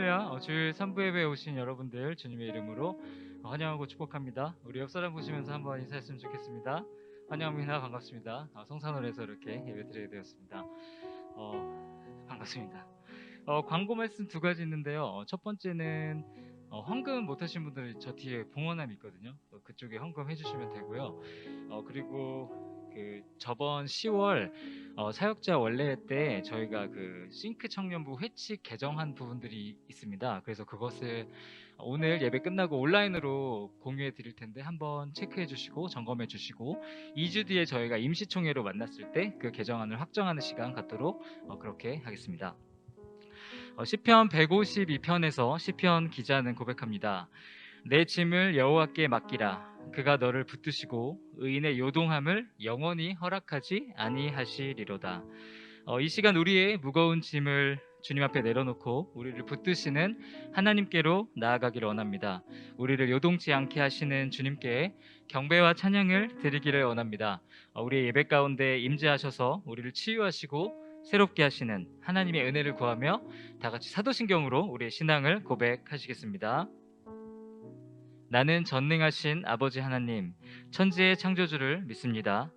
할렐루야. 주일 3부 예배에 오신 여러분들 주님의 이름으로 환영하고 축복합니다. 우리 옆 사람 보시면서 한번 인사했으면 좋겠습니다. 환영합니다. 반갑습니다. 성산홀에서 이렇게 예배 드리게 되었습니다. 반갑습니다. 광고 말씀 두 가지 있는데요. 첫 번째는 헌금 못하신 분들 저 뒤에 봉헌함이 있거든요. 그쪽에 헌금해 주시면 되고요. 그리고 그 저번 10월 사역자 원래 때 저희가 그 싱크 청년부 회칙 개정한 부분들이 있습니다. 그래서 그것을 오늘 예배 끝나고 온라인으로 공유해 드릴 텐데 한번 체크해 주시고 점검해 주시고 2주 뒤에 저희가 임시총회로 만났을 때 그 개정안을 확정하는 시간 갖도록 그렇게 하겠습니다. 시편 152편에서 시편 기자는 고백합니다. 내 짐을 여호와께 맡기라. 그가 너를 붙드시고 의인의 요동함을 영원히 허락하지 아니하시리로다. 이 시간 우리의 무거운 짐을 주님 앞에 내려놓고 우리를 붙드시는 하나님께로 나아가기를 원합니다. 우리를 요동치 않게 하시는 주님께 경배와 찬양을 드리기를 원합니다. 우리의 예배 가운데 임재하셔서 우리를 치유하시고 새롭게 하시는 하나님의 은혜를 구하며 다 같이 사도신경으로 우리의 신앙을 고백하시겠습니다. 나는 전능하신 아버지 하나님, 천지의 창조주를 믿습니다.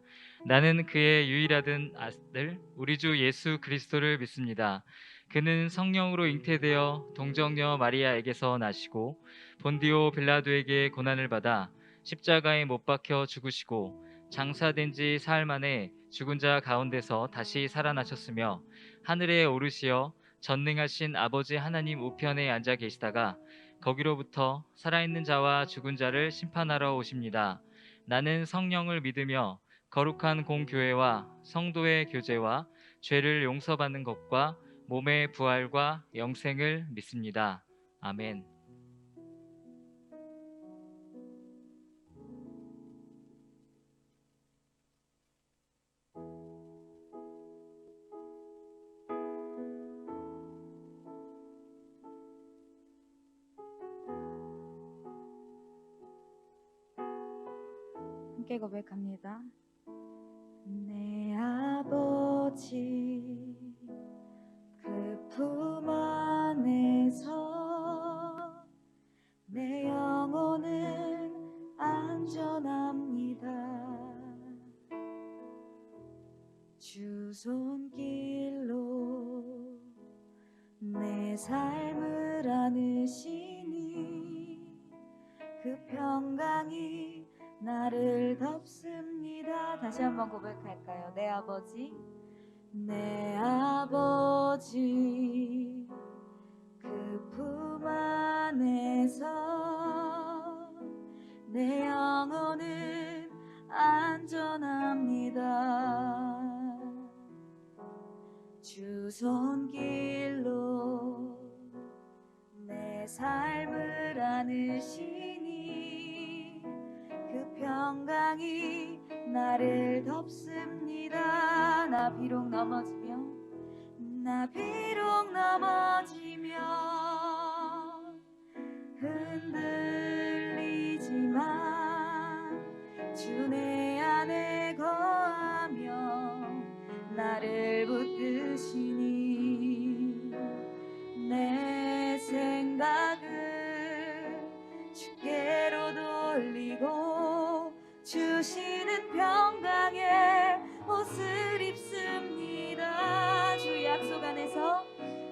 나는 그의 유일하던 아들, 우리 주 예수 그리스도를 믿습니다. 그는 성령으로 잉태되어 동정녀 마리아에게서 나시고 본디오 빌라도에게 고난을 받아 십자가에 못 박혀 죽으시고 장사된 지 사흘 만에 죽은 자 가운데서 다시 살아나셨으며 하늘에 오르시어 전능하신 아버지 하나님 우편에 앉아 계시다가 거기로부터 살아있는 자와 죽은 자를 심판하러 오십니다. 나는 성령을 믿으며 거룩한 공교회와 성도의 교제와 죄를 용서받는 것과 몸의 부활과 영생을 믿습니다. 아멘. 함께 고백합니다. 내 아버지 그 품 안에서 내 영혼은 안전합니다. 주 손길로 내 삶을 안으시니 그 평강이 나를 덮습니다. 다시 한번 고백할까요? 내 아버지, 내 아버지 그 품 안에서 내 영혼은 안전합니다. 주 손길로 내 삶을 안으시니 그 평강이 나를 덮습니다. 나 비록 넘어지며 흔들리지만 주 내 안에 거하며 나를 붙드시니 내 생각을 주께로 돌리고 주시는 평강의 옷을 입습니다.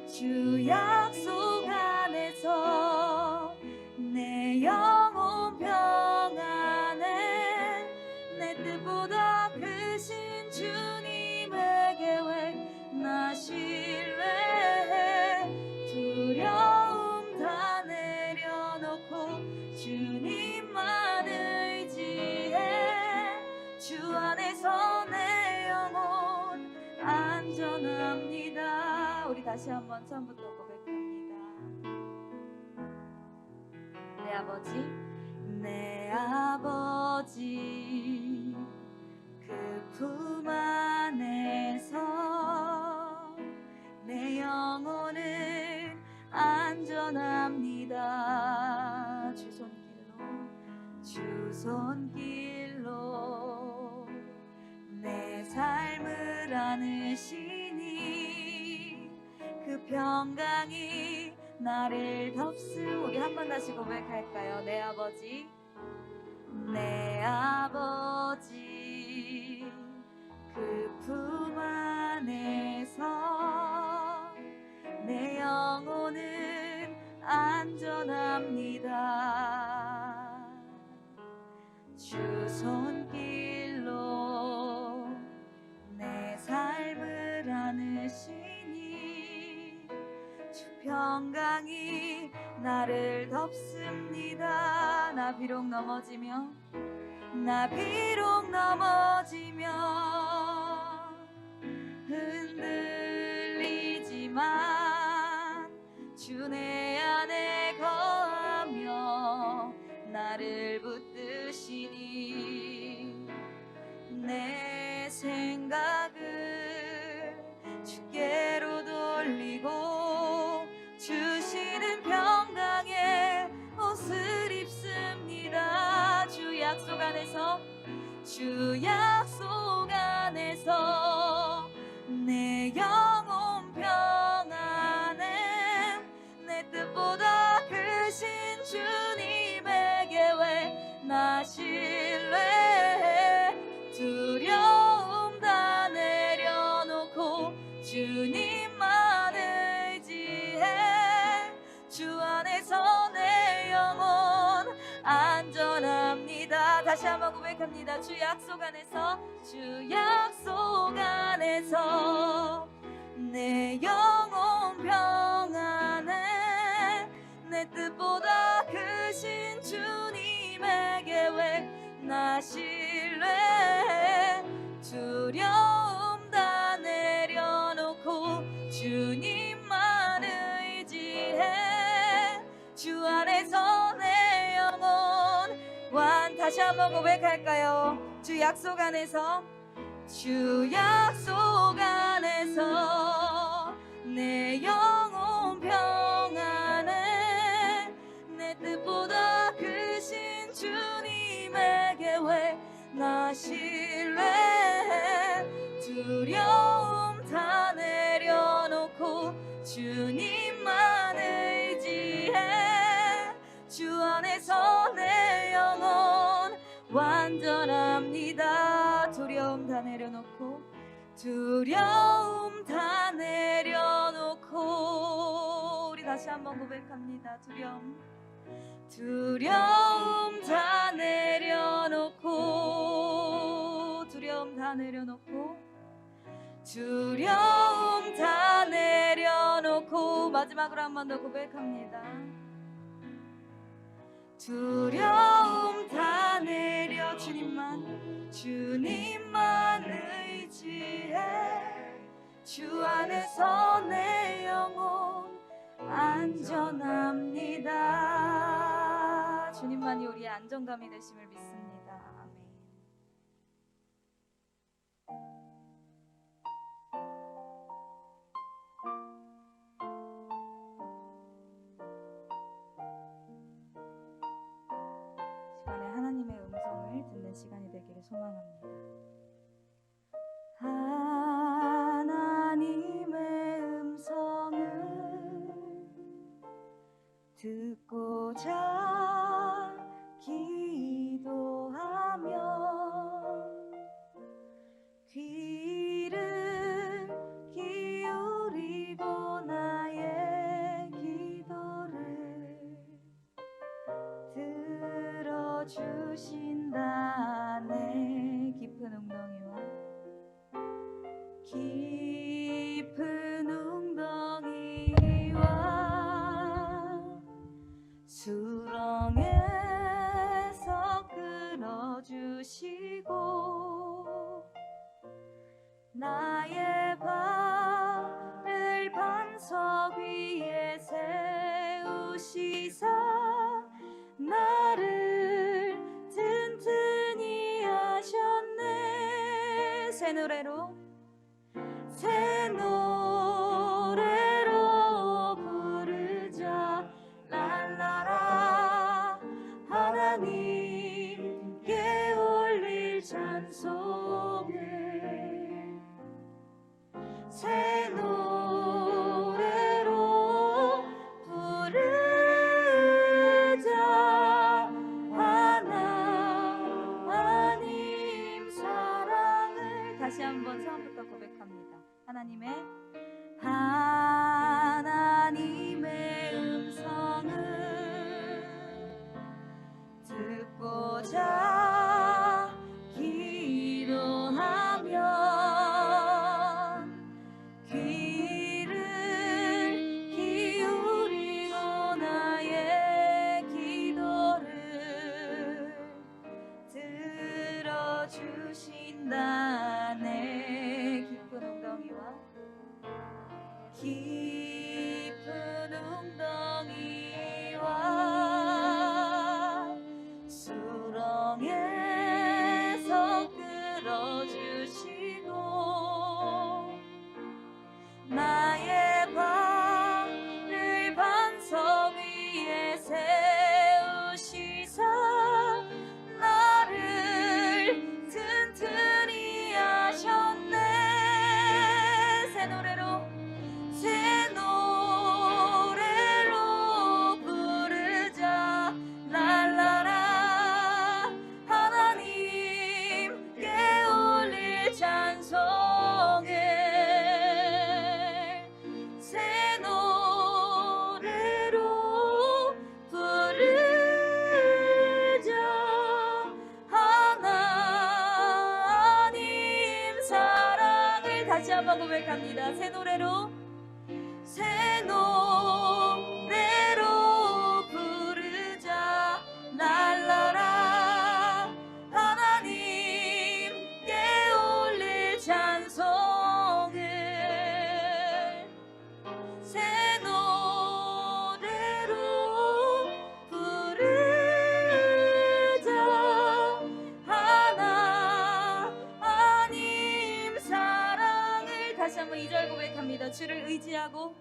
주 약속 안에서 내 영혼 평안에 내 뜻보다 크신 주님의 계획 나 신뢰해 두려움 다 내려놓고 주님만 의지해 주 안에서 내 영혼 안전합니다. 우리 다시 한번 처음부터 고백합니다. 내 아버지 그 품 안에서 내 영혼은 안전합니다. 주 손길로 내 삶을 안으시니 그 평강이 나를 덮음. 우리 한 번 다시 고백할까요? 내 아버지, 내 아버지, 그 품 안에서 내 영혼은 안전합니다. 주 손길로 내 삶을 안으시니 주 평강이 나를 덮습니다. 나 비록 넘어지며 흔들리지만 주 내 안에 거하며 나를 붙드시니 내 생각을 주께로 돌리고 주시는 평강의 옷을 입습니다. 주 약속 안에서 내 영혼 평안에 내 뜻보다 크신 주님에게 왜 나 신뢰해. 두려움 다 내려놓고 주님만 의지해. 주 안에서 내 영혼 안전합니다. 다시 한번 고백합니다. 주 약속 안에서 내 영혼 평안에 내 뜻보다 크신 주님에게 왜 나 신뢰해. 두려움 다 내려놓고 주님만 의지해. 주 안에서 내 영혼 다시 한번 고백할까요? 주 약속 안에서 내 영혼 평안에 내 뜻보다 크신 주님에게 왜 나 신뢰해. 두려움 다 내려놓고 주님만 의지해. 주 안에서 내 영혼 완전합니다. 두려움 다 내려놓고 우리 다시 한번 고백합니다. 두려움 다 내려놓고 마지막으로 한 번 더 고백합니다. 두려움 다 내려 주님만 의지해. 주 안에서 내 영혼 안전합니다. 주님만이 우리의 안정감이 되심을 믿습니다. 아멘. 시간에 하나님의 음성을 듣는 시간이 되기를 소망합니다. 하나님의 음성을 듣고자 기도하며 귀를 기울이고 나의 기도를 들어주신다네. 깊은 웅덩이와 수렁에서 끌어주시고 나의 발을 반석 위에 세우시사 나를 튼튼히 하셨네. 새 노래로 부르자 랄라라. 하나님께 올릴 찬송을 새 노래로 한번 처음부터 고백합니다. 하나님의 음성을 듣고자 기도하면 귀를 기울이고 나의 기도를 들어주신다네. 깊은 웅덩이와 수렁에서 끌어주시고 나의 발을 반석 위에 세우시사 나를 튼튼히 하셨네. 새 노래로 부르자 랄라라. 하나님께 올릴 찬송을 새 노래로 부르자. 하나님 사랑을 다시 한번 고백합니다. 새 노래로 부르자 날라라. 하나님께 올릴 찬송을 새 노래로 부르자. 하나님 사랑을 다시 한번 2절 고백합니다. 주를 의지하고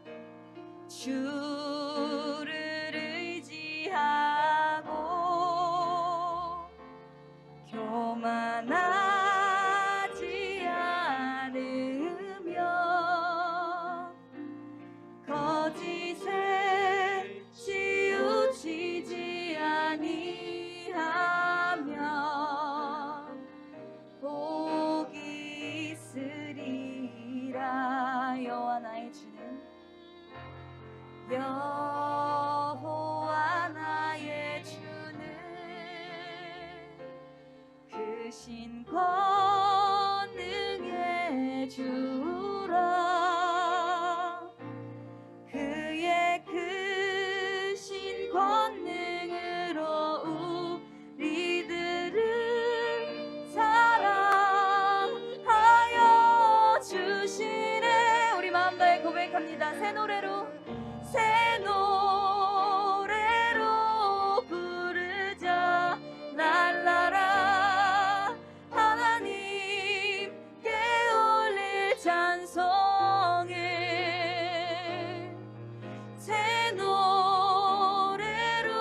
교만하지 않으며 거짓에 치우치지 아니하며 복이 있으리라. 여호와 나의 주는 여호와 나의 주는 크신 권능의 주라. 그의 크신 권능으로 우리들을 사랑하여 주시네. 우리 마음 다해 고백합니다. 새 노래로 부르자 날라라. 하나님께 올릴 찬송을 새 노래로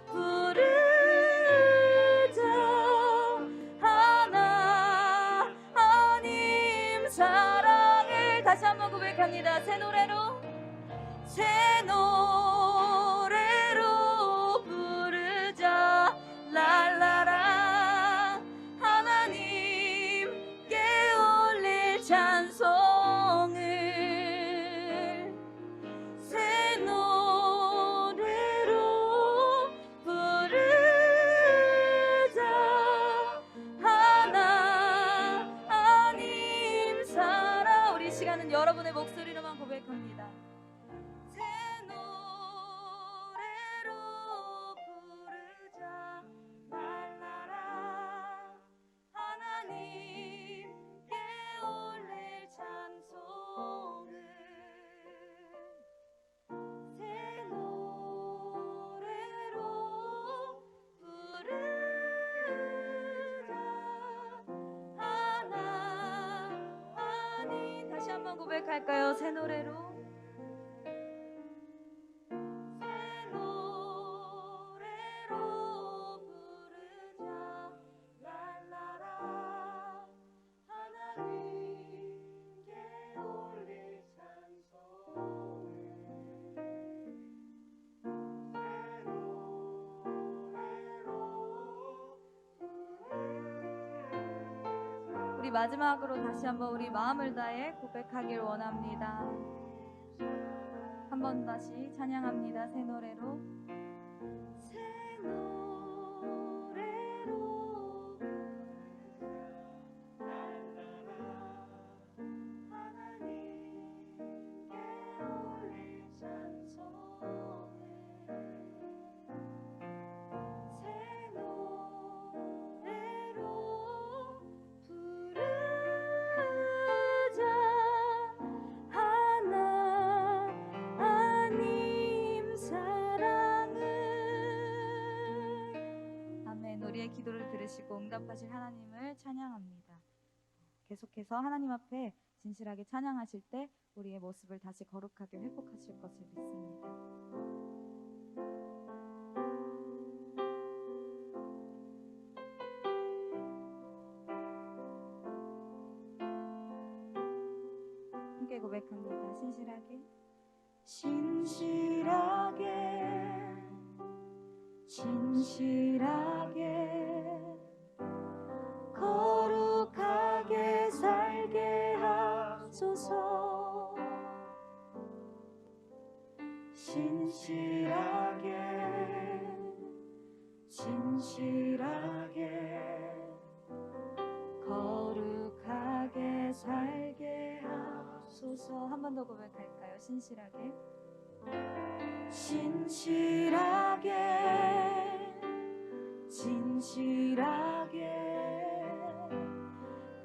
부르자. 하나님 사랑을 다시 한번 고백합니다. 새 노래로 부르자 랄라라. 하나님께 올릴 찬송을 새 노래로 부르자. 하나님 사랑. 우리 시간은 여러분의 목소리로만 고백합니다. 고백할까요? 새 노래로 부르자 랄라라. 하나님께 올릴 찬송을 새 노래로 부르자. 우리 우리 마지막으로 다시 한번 우리 마음을 다해 고백하길 원합니다. 한 번 다시 찬양합니다. 새 노래로. 새 노래로 하나님께 올릴 찬송에 새 노래로 부르자 하나님 사랑을. 아멘. 우리의 기도를 들으시고 응답하실 하나님을 찬양합니다. 계속해서 하나님 앞에 진실하게 찬양하실 때 우리의 모습을 다시 거룩하게 회복하실 것을 믿습니다. 함께 고백합니다. 신실하게. 신실하게 진실하게 거룩하게 살게 하소서. 신실하게 진실하게 거룩하게 살게 하소서. 한 번 더 고백할까요? 신실하게 신실하게 진실하게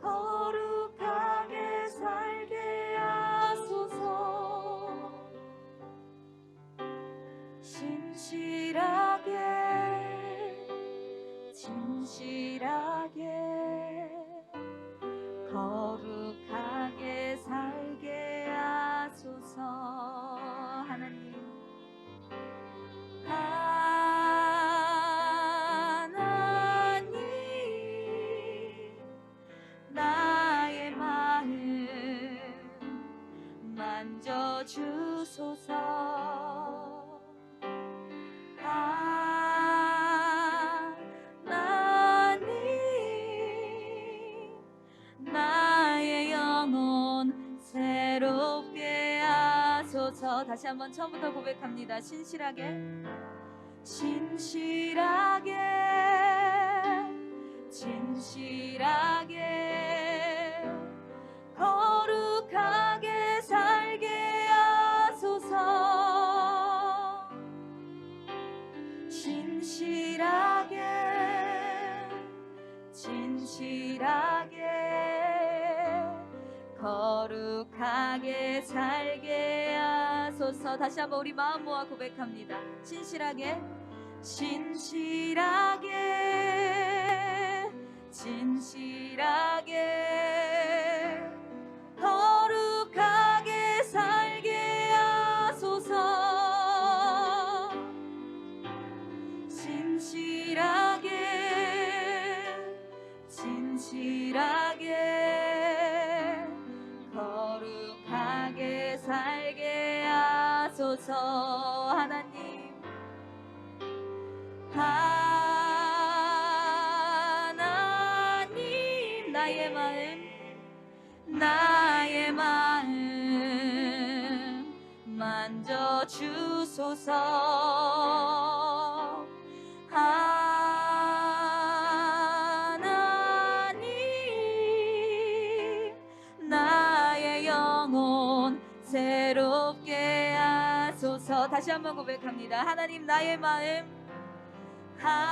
거룩하게 살게 하소서. 신실하게 진실하게 거룩하게 살게 하소서. 하나님 나의 마음 만져주소서. 하나님 나의 영혼 새롭게 하소서. 다시 한번 처음부터 고백합니다. 신실하게 신실하게 진실하게 거룩하게 살게 하소서. 신실하게 진실하게 거룩하게 살게 하소서. 다시 한번 우리 마음 모아 고백합니다. 신실하게 신실하게 진실하게 거룩하게 살게 하소서. 신실하게 진실하게 거룩하게 살게 하소서. 하나님 하나님 나의 마음 만져주소서. 하나님 나의 영혼 새롭게 하소서. 다시 한번 고백합니다. 하나님 나의 마음 하나님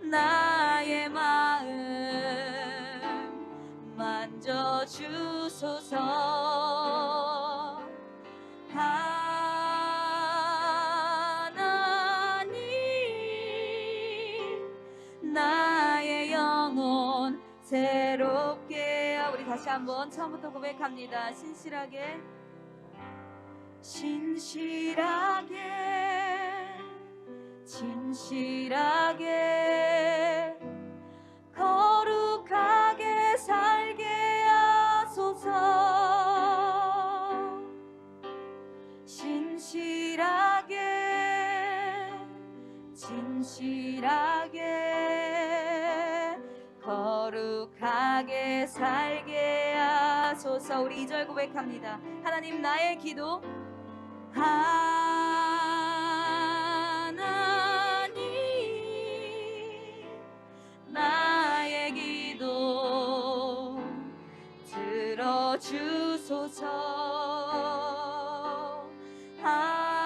나의 마음 만져주소서. 하나님 나의 영혼 새롭게. 우리 다시 한번 처음부터 고백합니다. 신실하게 신실하게 진실하게 거룩하게 살게 하소서. 신실하게 진실하게 거룩하게 살게 하소서. 우리 2절 고백합니다. 하나님 나의 기도 하나님 나의 기도 들어주소서. 하나님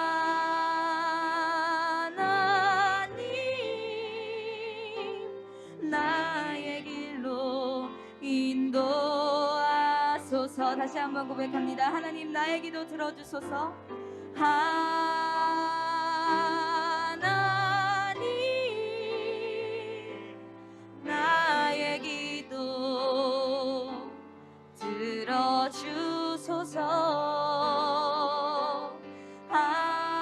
나의 길로 인도하소서. 다시 한번 고백합니다. 하나님 나의 기도 들어주소서. 하나님 나의 기도 들어주소서. 하나님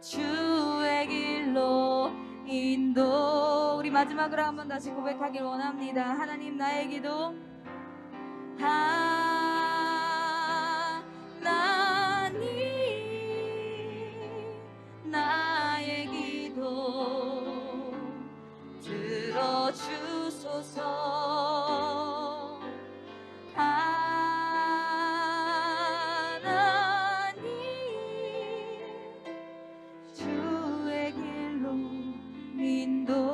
주의 길로 인도. 우리 마지막으로 한번 다시 고백하길 원합니다. 하나님 나의 기도 하나님 나의 기도 들어주소서. 하나님 주의 길로 인도하소서.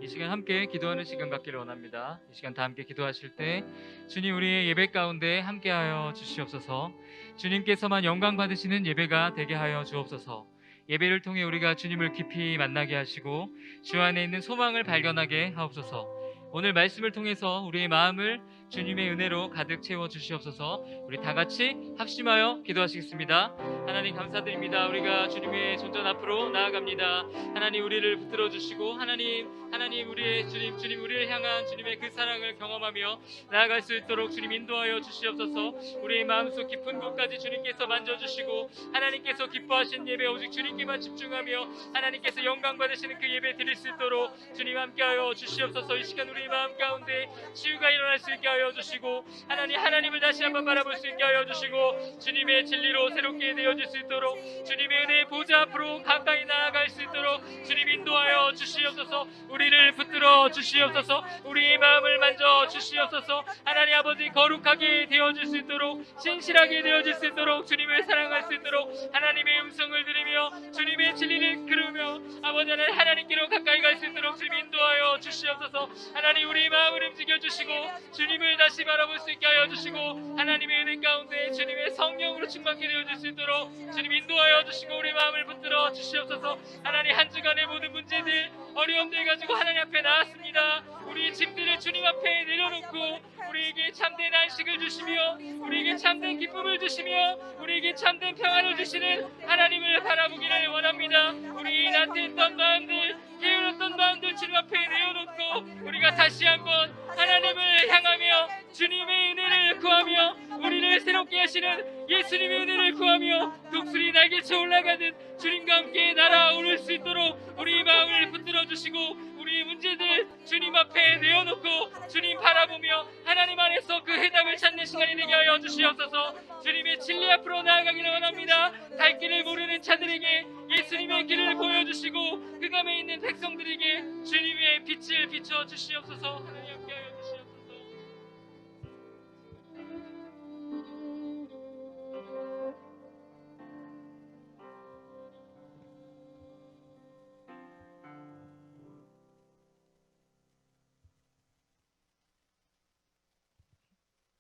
이 시간 함께 기도하는 시간 갖기를 원합니다. 이 시간 다 함께 기도하실 때 주님 우리의 예배 가운데 함께하여 주시옵소서. 주님께서만 영광 받으시는 예배가 되게 하여 주옵소서. 예배를 통해 우리가 주님을 깊이 만나게 하시고 주 안에 있는 소망을 발견하게 하옵소서. 오늘 말씀을 통해서 우리의 마음을 주님의 은혜로 가득 채워 주시옵소서. 우리 다 같이 합심하여 기도하시겠습니다. 하나님 감사드립니다. 우리가 주님의 존전 앞으로 나아갑니다. 하나님 우리를 붙들어 주시고 하나님 우리의 주님 우리를 향한 주님의 그 사랑을 경험하며 나아갈 수 있도록 주님 인도하여 주시옵소서. 우리의 마음속 깊은 곳까지 주님께서 만져주시고 하나님께서 기뻐하신 예배 오직 주님께만 집중하며 하나님께서 영광 받으시는 그 예배 드릴 수 있도록 주님 함께하여 주시옵소서. 이 시간 우리의 마음 가운데 치유가 일어날 수 있게 하여 주시고 하나님을 다시 한번 바라볼 수 있게 하여 주시고 주님의 진리로 새롭게 되어질 수 있도록 주님의 은혜의 보좌 앞으로 가까이 나아갈 수 있도록 주님 인도하여 주시옵소서. 우리를 붙들어 주시옵소서. 우리의 마음을 만져 주시옵소서. 하나님 아버지 거룩하게 되어질 수 있도록 신실하게 되어질 수 있도록 주님을 사랑할 수 있도록 하나님의 음성을 들으며 주님의 진리를 들으며 아버지 하나님께로 가까이 갈 수 있도록 주님 인도하여 주시옵소서. 하나님 우리의 마음을 움직여 주시고 주님을 다시 바라볼 수 있게 하여 주시고 하나님의 은혜 가운데 주님의 성령으로 충만케 되어질 수 있도록 주님 인도하여 주시고 우리 마음을 붙들어 주시옵소서. 하나님 한 주간의 모든 문제들 어려움들 가지고 하나님 앞에 나왔습니다. 우리의 짐들을 주님 앞에 내려놓고 우리에게 참된 안식을 주시며 우리에게 참된 기쁨을 주시며 우리에게 참된 평안을 주시는 하나님을 바라보기를 원합니다. 우리 나태했던 마음들 게으렀던 마음들 주님 앞에 내어놓고 우리가 다시 한번 하나님을 향하며 주님의 은혜를 구하며 우리를 새롭게 하시는 예수님의 은혜를 구하며 독수리 날개쳐 올라가는 주님과 함께 날아오를 수 있도록 우리 마음을 붙들어 주시고 우리의 문제들 주님 앞에 내어놓고 주님 바라보며 하나님 안에서 그 해답을 찾는 시간이 되게 하여 주시옵소서. 주님의 진리 앞으로 나아가기를 원합니다. 갈 길을 모르는 자들에게 예수님의 길을 보여주시고 흑암에 있는 백성들에게 주님의 빛을 비춰 주시옵소서. 하나님 함께 하여 주시옵소서.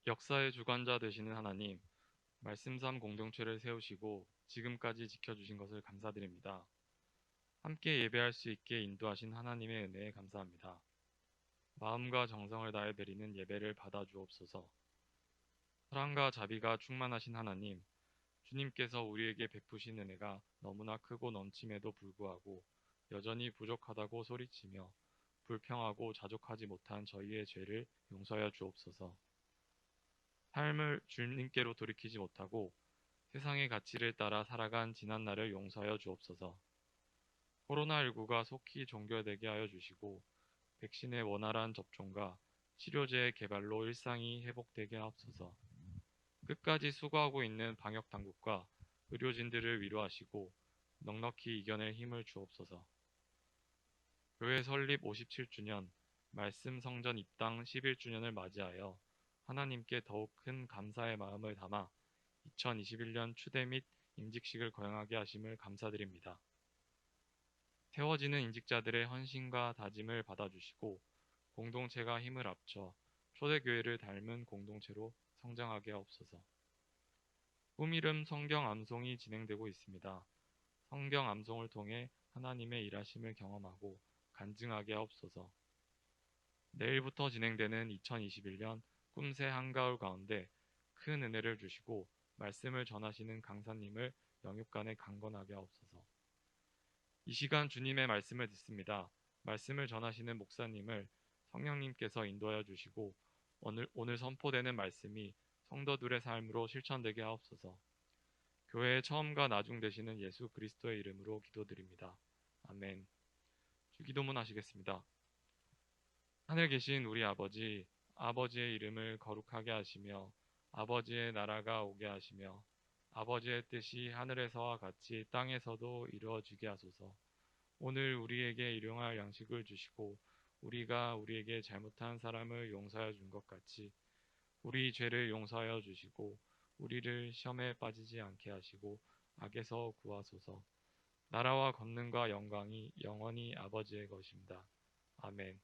역사의 주관자 되시는 하나님, 말씀삼 공동체를 세우시고 지금까지 지켜주신 것을 감사드립니다. 함께 예배할 수 있게 인도하신 하나님의 은혜에 감사합니다. 마음과 정성을 다해 드리는 예배를 받아 주옵소서. 사랑과 자비가 충만하신 하나님, 주님께서 우리에게 베푸신 은혜가 너무나 크고 넘침에도 불구하고 여전히 부족하다고 소리치며 불평하고 자족하지 못한 저희의 죄를 용서하여 주옵소서. 삶을 주님께로 돌이키지 못하고 세상의 가치를 따라 살아간 지난날을 용서하여 주옵소서. 코로나19가 속히 종결되게 하여 주시고 백신의 원활한 접종과 치료제의 개발로 일상이 회복되게 하옵소서. 끝까지 수고하고 있는 방역 당국과 의료진들을 위로하시고 넉넉히 이겨낼 힘을 주옵소서. 교회 설립 57주년, 말씀 성전 입당 11주년을 맞이하여 하나님께 더욱 큰 감사의 마음을 담아 2021년 추대 및 임직식을 거행하게 하심을 감사드립니다. 세워지는 임직자들의 헌신과 다짐을 받아주시고 공동체가 힘을 합쳐 초대교회를 닮은 공동체로 성장하게 하옵소서. 꿈이름 성경 암송이 진행되고 있습니다. 성경 암송을 통해 하나님의 일하심을 경험하고 간증하게 하옵소서. 내일부터 진행되는 2021년 꿈새 한가울 가운데 큰 은혜를 주시고 말씀을 전하시는 강사님을 영육간에 강건하게 하옵소서. 이 시간 주님의 말씀을 듣습니다. 말씀을 전하시는 목사님을 성령님께서 인도하여 주시고 오늘 선포되는 말씀이 성도들의 삶으로 실천되게 하옵소서. 교회의 처음과 나중 되시는 예수 그리스도의 이름으로 기도드립니다. 아멘. 주기도문 하시겠습니다. 하늘 계신 우리 아버지, 아버지의 이름을 거룩하게 하시며 아버지의 나라가 오게 하시며 아버지의 뜻이 하늘에서와 같이 땅에서도 이루어지게 하소서. 오늘 우리에게 일용할 양식을 주시고 우리가 우리에게 잘못한 사람을 용서하여 준 것 같이 우리 죄를 용서하여 주시고 우리를 시험에 빠지지 않게 하시고 악에서 구하소서. 나라와 권능과 영광이 영원히 아버지의 것입니다. 아멘.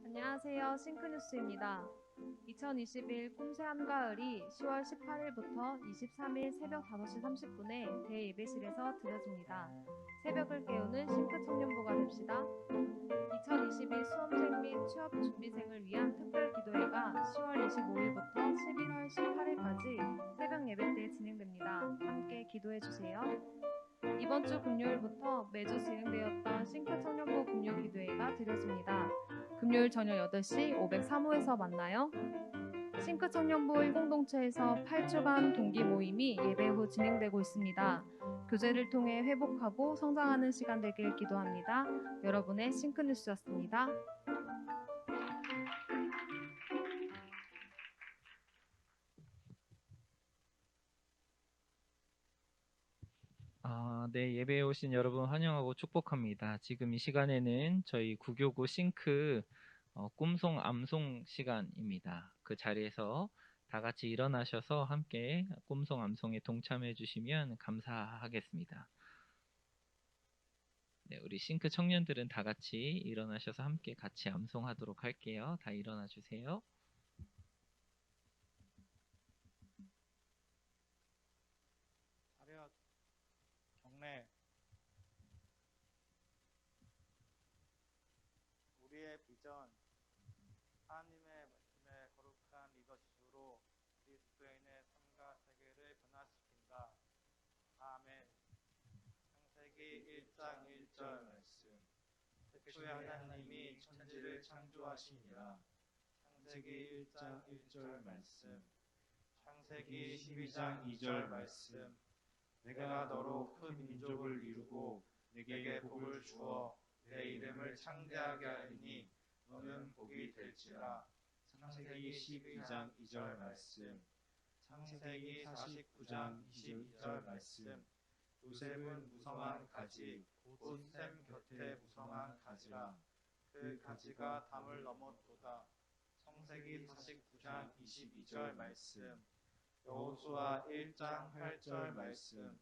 안녕하세요. 싱크뉴스입니다. 2021 꿈새 한가을이 10월 18일부터 23일 새벽 5시 30분에 대예배실에서 드려집니다. 새벽을 깨우는 싱크 청년부가 됩시다. 2021 수험생 및 취업 준비생을 위한 특별 기도회가 10월 25일부터 11월 18일까지 새벽 예배 때 진행됩니다. 함께 기도해 주세요. 이번 주 금요일부터 매주 진행되었던 싱크 청년부 금요 기도회가 드려집니다. 금요일 저녁 8시 503호에서 만나요. 싱크 청년부 1공동체에서 8주간 동기 모임이 예배 후 진행되고 있습니다. 교제를 통해 회복하고 성장하는 시간 되길 기도합니다. 여러분의 싱크뉴스였습니다. 네, 예배에 오신 여러분 환영하고 축복합니다. 지금 이 시간에는 저희 구교구 싱크 꿈송 암송 시간입니다. 그 자리에서 다 같이 일어나셔서 함께 꿈송 암송에 동참해 주시면 감사하겠습니다. 네, 우리 싱크 청년들은 다 같이 일어나셔서 함께 같이 암송하도록 할게요. 다 일어나 주세요. 차렷 경례. 우리의 비전, 하나님의 말씀에 거룩한 리더십으로 그리스도인의 삶과 세계를 변화시킨다. 아멘. 창세기 1장 1절 말씀. 태초에 하나님이 천지를 창조하시니라. 창세기 1장 1절 말씀. 창세기 12장 2절 말씀. 내가 너로 큰 민족을 이루고 내게 복을 주어 내 이름을 창대하게 하리니 너는 복이 될지라. 창세기 12장 2절 말씀. 창세기 49장 22절 말씀. 요셉은 무성한 가지 곧 샘 곁에 무성한 가지라. 그 가지가 담을 넘었도다. 창세기 49장 22절 말씀. 여호수아 1장 8절 말씀.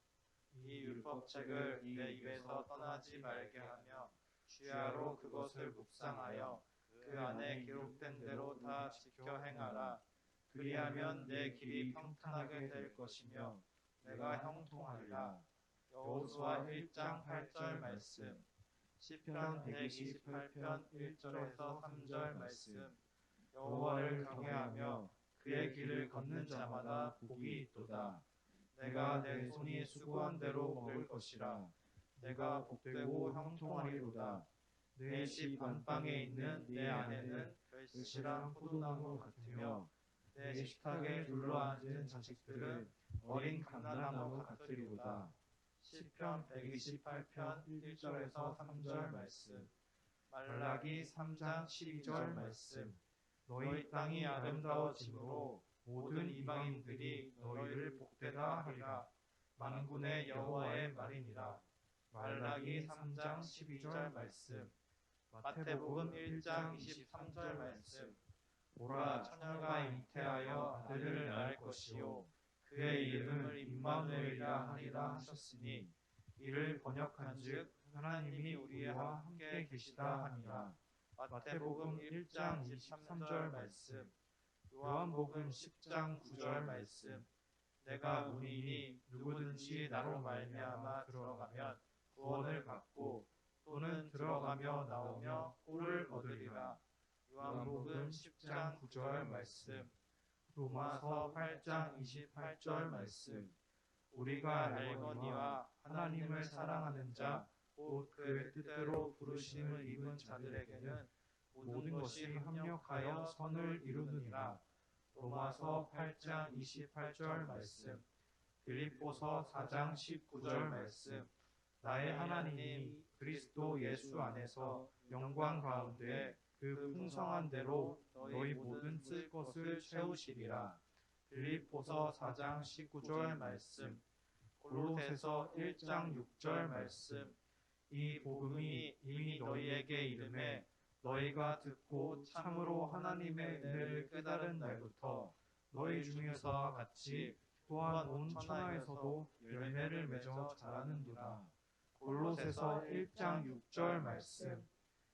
이 율법책을 내 입에서 떠나지 말게 하며 주야로 그것을 묵상하여 그 안에 기록된 대로 다 지켜 행하라. 그리하면 내 길이 평탄하게 될 것이며 내가 형통하리라. 여호수아 1장 8절 말씀. 시편 128편 1절에서 3절 말씀. 여호와를 경외하며 그의 길을 걷는 자마다 복이 있도다. 내가 내 손이 수고한 대로 먹을 것이라. 내가 복되고 형통하리로다. 내 집 안방에 있는 내 아내는 결실한 포도나무 같으며 내 식탁에 둘러앉은 자식들은 어린 감람나무 같으리로다. 시편 128편 1절에서 3절 말씀, 말라기 3장 12절 말씀. 너희 땅이 아름다워짐으로 모든 이방인들이 너희를 복되다 하리라. 만군의 여호와의 말이니라. 말라기 3장 12절 말씀. 마태복음 1장 23절 말씀. 보라, 처녀가 잉태하여 아들을 낳을 것이요 그의 이름을 임마누엘이라 하리라 하셨으니, 이를 번역한즉 하나님이 우리와 함께 계시다 하니라. 마태복음 1장 23절 말씀. 요한복음 10장 9절 말씀. 내가 문이니 누구든지 나로 말미암아 들어가면 구원을 받고 또는 들어가며 나오며 꼴을 얻으리라. 요한복음 10장 9절 말씀. 로마서 8장 28절 말씀. 우리가 알거니와 하나님을 사랑하는 자 곧 그의 뜻대로 부르심을 입은 자들에게는 모든 것이 합력하여 선을 이루느니라. 로마서 8장 28절 말씀. 빌립보서 4장 19절 말씀. 나의 하나님이 그리스도 예수 안에서 영광 가운데 그 풍성한 대로 너희 모든 쓸 것을 채우시리라. 빌립보서 4장 19절 말씀. 골로새서 1장 6절 말씀. 이 복음이 이미 너희에게 이름에 너희가 듣고 참으로 하나님의 은혜를 깨달은 날부터 너희 중에서와 같이 또한 온 천하에서도 열매를 맺어 자라는도다. 골로새서 1장 6절 말씀.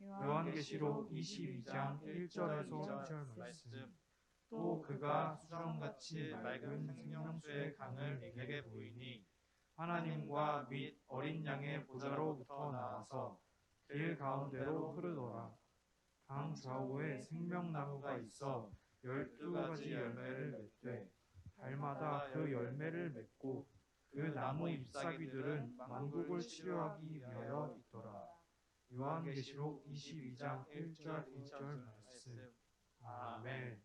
요한계시록 22장 1절에서 2절 말씀. 또 그가 수정같이 맑은 생명수의 강을 내게 보이니 하나님과 및 어린 양의 보좌로부터 나와서 길 가운데로 흐르더라. 강 좌우에 생명나무가 있어 12가지 열매를 맺되 달마다 그 열매를 맺고 그 나무 잎사귀들은 만국을 치료하기 위하여 있더라. 요한계시록 22장 1절 2절 말씀. 아멘.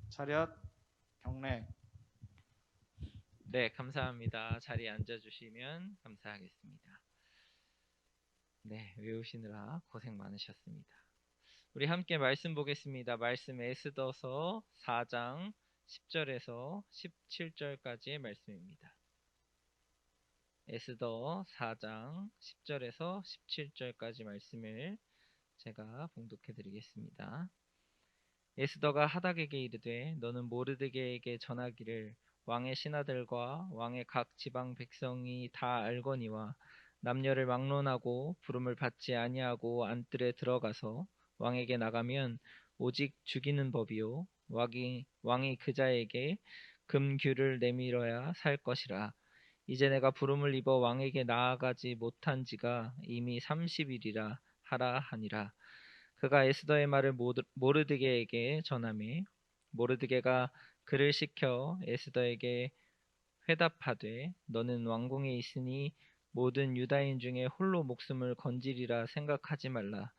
차렷 경례. 네, 감사합니다. 자리에 앉아주시면 감사하겠습니다. 네, 외우시느라 고생 많으셨습니다. 우리 함께 말씀 보겠습니다. 말씀 에스더서 4장 10절에서 17절까지의 말씀입니다. 에스더 4장 10절에서 17절까지 말씀을 제가 봉독해 드리겠습니다. 에스더가 하닥에게 이르되 너는 모르드게에게 전하기를 왕의 신하들과 왕의 각 지방 백성이 다 알거니와 남녀를 막론하고 부름을 받지 아니하고 안뜰에 들어가서 왕에게 나가면 오직 죽이는 법이요 왕이 그자에게 금규를 내밀어야 살 것이라. 이제 내가 부름을 입어 왕에게 나아가지 못한 지가 이미 30일이라 하라 하니라. 그가 에스더의 말을 모르드게에게 전하매 모르드게가 그를 시켜 에스더에게 회답하되 너는 왕궁에 있으니 모든 유다인 중에 홀로 목숨을 건지리라 생각하지 말라.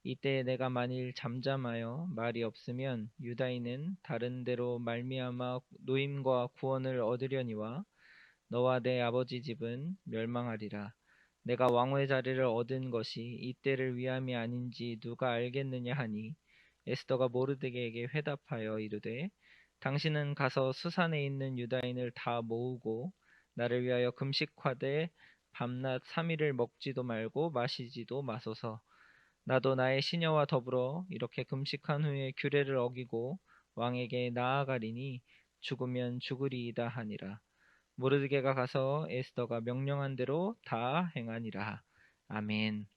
이때 내가 만일 잠잠하여 말이 없으면 유다인은 다른 데로 말미암아 노임과 구원을 얻으려니와 너와 내 아버지 집은 멸망하리라. 내가 왕의 자리를 얻은 것이 이때를 위함이 아닌지 누가 알겠느냐 하니 에스더가 모르드게에게 회답하여 이르되 당신은 가서 수산에 있는 유다인을 다 모으고 나를 위하여 금식하되 밤낮 3일을 먹지도 말고 마시지도 마소서. 나도 나의 시녀와 더불어 이렇게 금식한 후에 규례를 어기고 왕에게 나아가리니 죽으면 죽으리이다 하니라. 모르드게가 가서 에스더가 명령한 대로 다 행하니라. 아멘.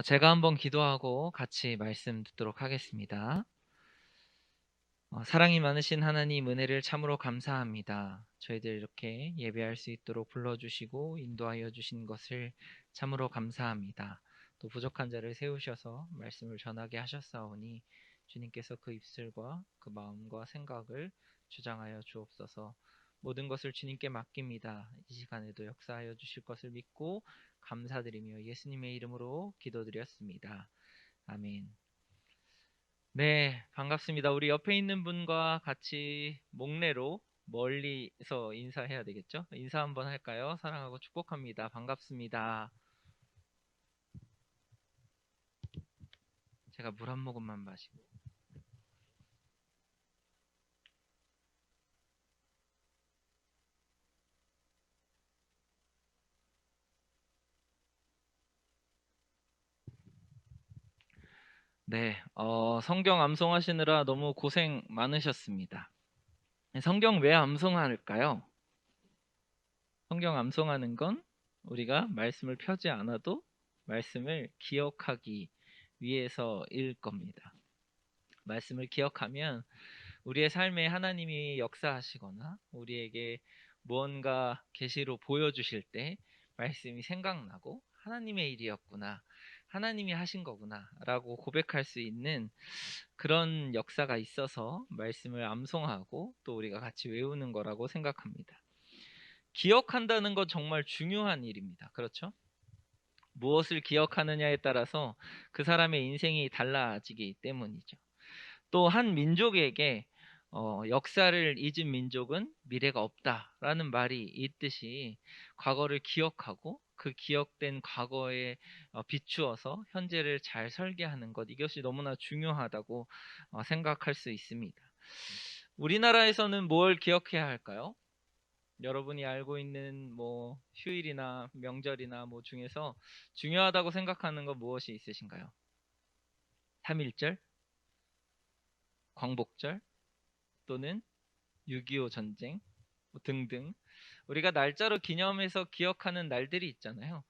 제가 한번 기도하고 같이 말씀 듣도록 하겠습니다. 사랑이 많으신 하나님, 은혜를 참으로 감사합니다. 저희들 이렇게 예배할 수 있도록 불러주시고 인도하여 주신 것을 참으로 감사합니다. 또 부족한 자를 세우셔서 말씀을 전하게 하셨사오니 주님께서 그 입술과 그 마음과 생각을 주장하여 주옵소서. 모든 것을 주님께 맡깁니다. 이 시간에도 역사하여 주실 것을 믿고 감사드리며 예수님의 이름으로 기도드렸습니다. 아멘. 네, 반갑습니다. 우리 옆에 있는 분과 같이 목례로 멀리서 인사해야 되겠죠? 인사 한번 할까요? 사랑하고 축복합니다. 반갑습니다. 제가 물 한 모금만 마시고. 네, 성경 암송하시느라 너무 고생 많으셨습니다. 성경 왜 암송할까요? 성경 암송하는 건 우리가 말씀을 펴지 않아도 말씀을 기억하기 위해서일 겁니다. 말씀을 기억하면 우리의 삶에 하나님이 역사하시거나 우리에게 무언가 계시로 보여주실 때 말씀이 생각나고 하나님의 일이었구나, 하나님이 하신 거구나 라고 고백할 수 있는 그런 역사가 있어서 말씀을 암송하고 또 우리가 같이 외우는 거라고 생각합니다. 기억한다는 건 정말 중요한 일입니다. 그렇죠? 무엇을 기억하느냐에 따라서 그 사람의 인생이 달라지기 때문이죠. 또 한 민족에게 역사를 잊은 민족은 미래가 없다라는 말이 있듯이 과거를 기억하고 그 기억된 과거에 비추어서 현재를 잘 설계하는 것, 이것이 너무나 중요하다고 생각할 수 있습니다. 우리나라에서는 뭘 기억해야 할까요? 여러분이 알고 있는 뭐 휴일이나 명절이나 뭐 중에서 중요하다고 생각하는 건 무엇이 있으신가요? 3.1절, 광복절, 또는 6.25 전쟁 뭐 등등 우리가 날짜로 기념해서 기억하는 날들이 있잖아요.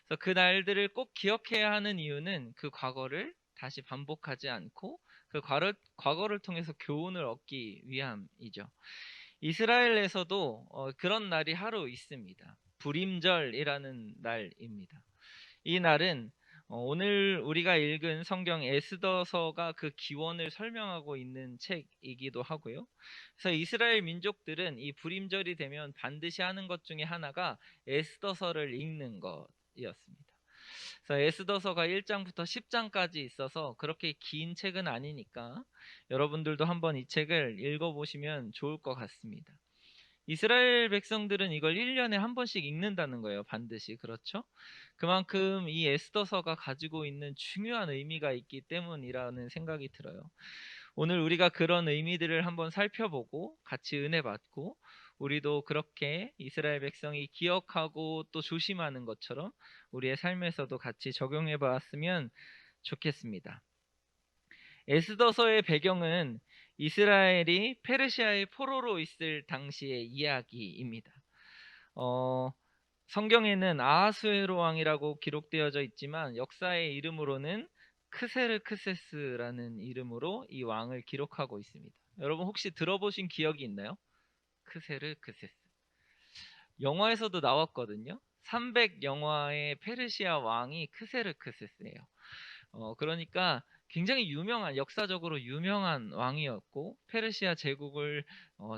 그래서 그 날들을 꼭 기억해야 하는 이유는 그 과거를 다시 반복하지 않고 그 과거를 통해서 교훈을 얻기 위함이죠. 이스라엘에서도 그런 날이 하루 있습니다. 불임절이라는 날입니다. 이 날은 오늘 우리가 읽은 성경 에스더서가 그 기원을 설명하고 있는 책이기도 하고요. 그래서 이스라엘 민족들은 이 불임절이 되면 반드시 하는 것 중에 하나가 에스더서를 읽는 것이었습니다. 그래서 에스더서가 1장부터 10장까지 있어서 그렇게 긴 책은 아니니까 여러분들도 한번 이 책을 읽어보시면 좋을 것 같습니다. 이스라엘 백성들은 이걸 1년에 한 번씩 읽는다는 거예요. 반드시. 그렇죠? 그만큼 이 에스더서가 가지고 있는 중요한 의미가 있기 때문이라는 생각이 들어요. 오늘 우리가 그런 의미들을 한번 살펴보고 같이 은혜 받고 우리도 그렇게 이스라엘 백성이 기억하고 또 조심하는 것처럼 우리의 삶에서도 같이 적용해 봤으면 좋겠습니다. 에스더서의 배경은 이스라엘이 페르시아의 포로로 있을 당시의 이야기입니다. 성경에는 아하수에로 왕이라고 기록되어져 있지만 역사의 이름으로는 크세르크세스라는 이름으로 이 왕을 기록하고 있습니다. 여러분 혹시 들어보신 기억이 있나요? 크세르크세스. 영화에서도 나왔거든요. 300 영화의 페르시아 왕이 크세르크세스예요. 그러니까 굉장히 유명한, 역사적으로 유명한 왕이었고 페르시아 제국을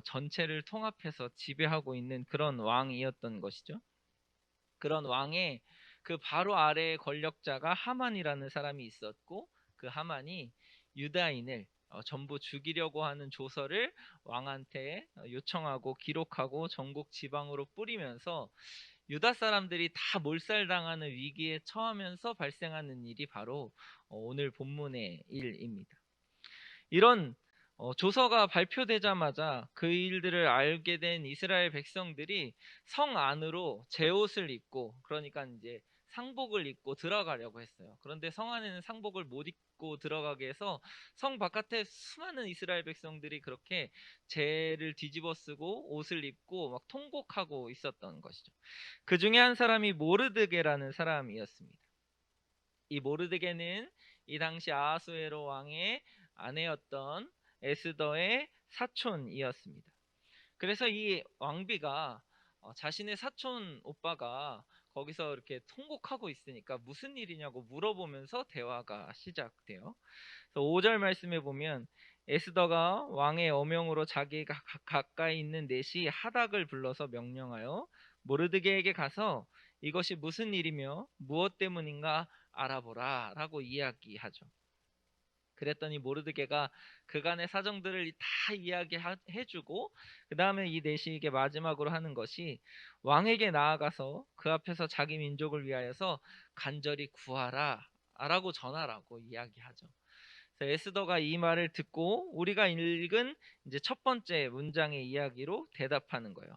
전체를 통합해서 지배하고 있는 그런 왕이었던 것이죠. 그런 왕의 그 바로 아래의 권력자가 하만이라는 사람이 있었고 그 하만이 유다인을 전부 죽이려고 하는 조서를 왕한테 요청하고 기록하고 전국 지방으로 뿌리면서 유다 사람들이 다 몰살당하는 위기에 처하면서 발생하는 일이 바로 오늘 본문의 일입니다. 이런 조서가 발표되자마자 그 일들을 알게 된 이스라엘 백성들이 성 안으로 제옷을 입고, 그러니까 이제 상복을 입고 들어가려고 했어요. 그런데 성 안에는 상복을 못 입고 들어가게 해서 성 바깥에 수많은 이스라엘 백성들이 그렇게 재를 뒤집어 쓰고 옷을 입고 막 통곡하고 있었던 것이죠. 그 중에 한 사람이 모르드게라는 사람이었습니다. 이 모르드게는 이 당시 아하수에로 왕의 아내였던 에스더의 사촌이었습니다. 그래서 이 왕비가 자신의 사촌 오빠가 거기서 이렇게 통곡하고 있으니까 무슨 일이냐고 물어보면서 대화가 시작돼요. 그래서 5절 말씀에 보면 에스더가 왕의 어명으로 자기가 가까이 있는 넷이 하닥을 불러서 명령하여 모르드게에게 가서 이것이 무슨 일이며 무엇 때문인가 알아보라 라고 이야기하죠. 그랬더니 모르드게가 그간의 사정들을 다 이야기해주고 그 다음에 이 내시에게 마지막으로 하는 것이 왕에게 나아가서 그 앞에서 자기 민족을 위하여서 간절히 구하라 라고 전하라고 이야기하죠. 그래서 에스더가 이 말을 듣고 우리가 읽은 이제 첫 번째 문장의 이야기로 대답하는 거예요.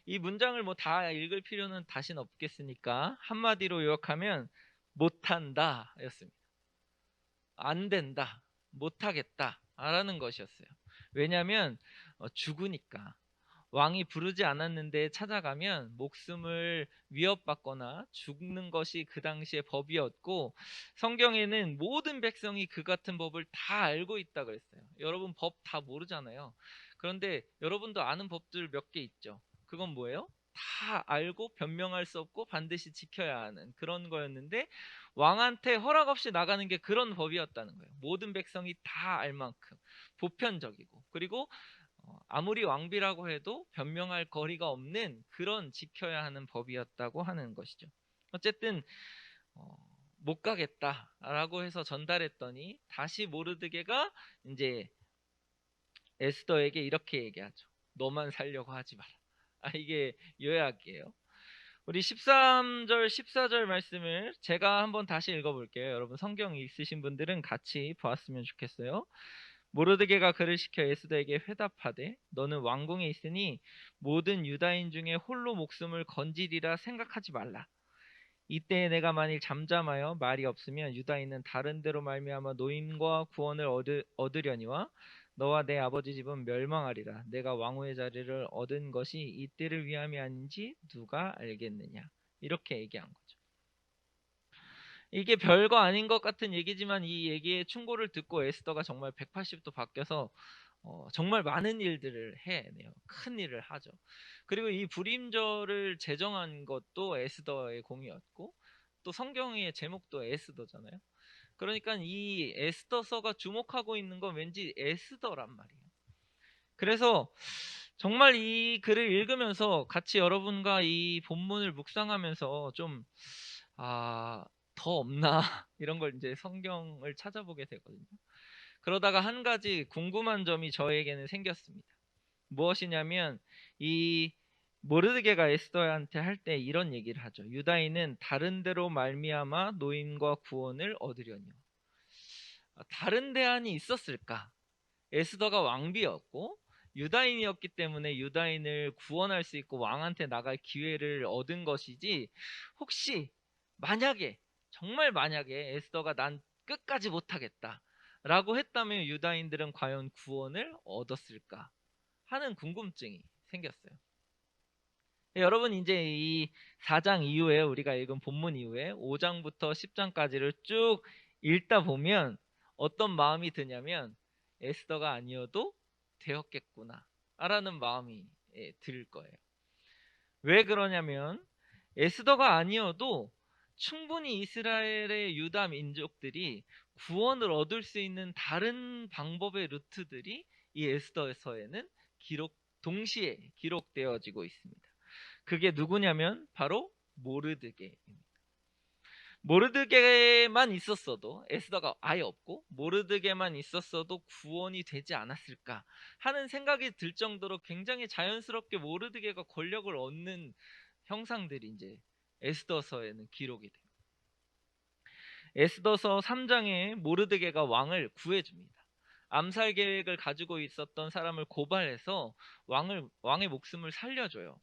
이 문장을 뭐 다 읽을 필요는 다신 없겠으니까 한마디로 요약하면 못한다 였습니다. 안 된다, 못하겠다 라는 것이었어요. 왜냐하면 죽으니까. 왕이 부르지 않았는데 찾아가면 목숨을 위협받거나 죽는 것이 그 당시의 법이었고, 성경에는 모든 백성이 그 같은 법을 다 알고 있다 그랬어요. 여러분 법 다 모르잖아요. 그런데 여러분도 아는 법들 몇 개 있죠. 그건 뭐예요? 다 알고 변명할 수 없고 반드시 지켜야 하는 그런 거였는데, 왕한테 허락 없이 나가는 게 그런 법이었다는 거예요. 모든 백성이 다 알 만큼 보편적이고, 그리고 아무리 왕비라고 해도 변명할 거리가 없는 그런 지켜야 하는 법이었다고 하는 것이죠. 어쨌든 못 가겠다라고 해서 전달했더니 다시 모르드게가 이제 에스더에게 이렇게 얘기하죠. 너만 살려고 하지 마라. 이게 요약이에요. 우리 13절, 14절 말씀을 제가 한번 다시 읽어볼게요. 여러분 성경 있으신 분들은 같이 보았으면 좋겠어요. 모르드게가 그를 시켜 에스더에게 회답하되 너는 왕궁에 있으니 모든 유다인 중에 홀로 목숨을 건지리라 생각하지 말라. 이때에 내가 만일 잠잠하여 말이 없으면 유다인은 다른 데로 말미암아 노임과 구원을 얻으려니와 너와 내 아버지 집은 멸망하리라. 내가 왕후의 자리를 얻은 것이 이때를 위함이 아닌지 누가 알겠느냐. 이렇게 얘기한 거죠. 이게 별거 아닌 것 같은 얘기지만 이 얘기의 충고를 듣고 에스더가 정말 180도 바뀌어서 정말 많은 일들을 해내요. 큰 일을 하죠. 그리고 이 불임절을 제정한 것도 에스더의 공이었고, 또 성경의 제목도 에스더잖아요. 그러니까 이 에스더서가 주목하고 있는 건 왠지 에스더란 말이에요. 그래서 정말 이 글을 읽으면서 같이 여러분과 이 본문을 묵상하면서 좀 더 없나 이런 걸 이제 성경을 찾아보게 되거든요. 그러다가 한 가지 궁금한 점이 저에게는 생겼습니다. 무엇이냐면 이 모르드게가 에스더한테 할 때 이런 얘기를 하죠. 유다인은 다른 데로 말미암아 노임과 구원을 얻으려니요. 다른 대안이 있었을까? 에스더가 왕비였고 유다인이었기 때문에 유다인을 구원할 수 있고 왕한테 나갈 기회를 얻은 것이지, 혹시 만약에 정말 만약에 에스더가 난 끝까지 못하겠다 라고 했다면 유다인들은 과연 구원을 얻었을까 하는 궁금증이 생겼어요. 여러분 이제 이 4장 이후에 우리가 읽은 본문 이후에 5장부터 10장까지를 쭉 읽다 보면 어떤 마음이 드냐면 에스더가 아니어도 되었겠구나 라는 마음이 들 거예요. 왜 그러냐면 에스더가 아니어도 충분히 이스라엘의 유다 민족들이 구원을 얻을 수 있는 다른 방법의 루트들이 이 에스더서에는 동시에 기록되어지고 있습니다. 그게 누구냐면 바로 모르드게입니다. 모르드게만 있었어도, 에스더가 아예 없고 모르드게만 있었어도 구원이 되지 않았을까 하는 생각이 들 정도로 굉장히 자연스럽게 모르드게가 권력을 얻는 형상들이 이제 에스더서에는 기록이 돼요. 에스더서 3장에 모르드게가 왕을 구해줍니다. 암살 계획을 가지고 있었던 사람을 고발해서 왕의 목숨을 살려줘요.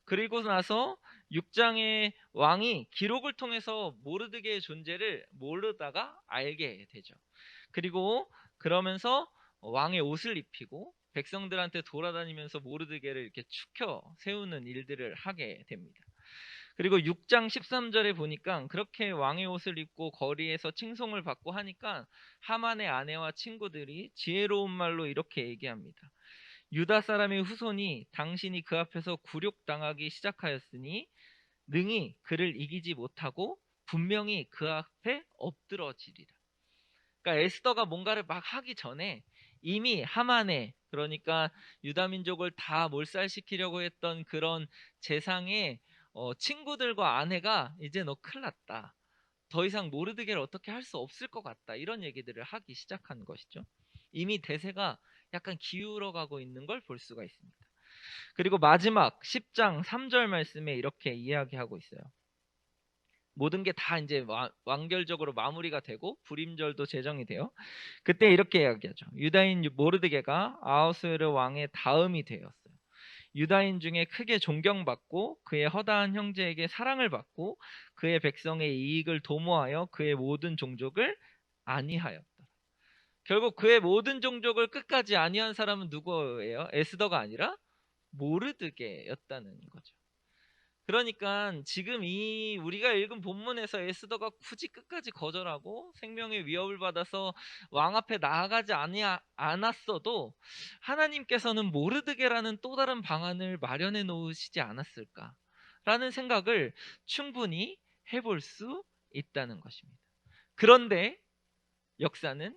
그리고 나서 6장의 왕이 기록을 통해서 모르드게의 존재를 모르다가 알게 되죠. 그리고 그러면서 왕의 옷을 입히고 백성들한테 돌아다니면서 모르드게를 이렇게 추켜 세우는 일들을 하게 됩니다. 그리고 6장 13절에 보니까 그렇게 왕의 옷을 입고 거리에서 칭송을 받고 하니까 하만의 아내와 친구들이 지혜로운 말로 이렇게 얘기합니다. 유다 사람의 후손이 당신이 그 앞에서 굴욕당하기 시작하였으니 능히 그를 이기지 못하고 분명히 그 앞에 엎드러지리라. 그러니까 에스더가 뭔가를 막 하기 전에 이미 하만에, 그러니까 유다 민족을 다 몰살시키려고 했던 그런 재상의 친구들과 아내가 이제 너 큰일 났다, 더 이상 모르드게를 어떻게 할 수 없을 것 같다. 이런 얘기들을 하기 시작한 것이죠. 이미 대세가 약간 기울어 가고 있는 걸 볼 수가 있습니다. 그리고 마지막 10장 3절 말씀에 이렇게 이야기하고 있어요. 모든 게 다 이제 완결적으로 마무리가 되고 불임절도 제정이 돼요. 그때 이렇게 이야기하죠. 유다인 모르드게가 아하수에르 왕의 다음이 되었어요. 유다인 중에 크게 존경받고 그의 허다한 형제에게 사랑을 받고 그의 백성의 이익을 도모하여 그의 모든 종족을 안위하였다. 결국 그의 모든 종족을 끝까지 안위한 사람은 누구예요? 에스더가 아니라 모르드게였다는 거죠. 그러니까 지금 이 우리가 읽은 본문에서 에스더가 굳이 끝까지 거절하고 생명의 위협을 받아서 왕 앞에 나아가지 않았어도 하나님께서는 모르드게라는 또 다른 방안을 마련해 놓으시지 않았을까라는 생각을 충분히 해볼 수 있다는 것입니다. 그런데 역사는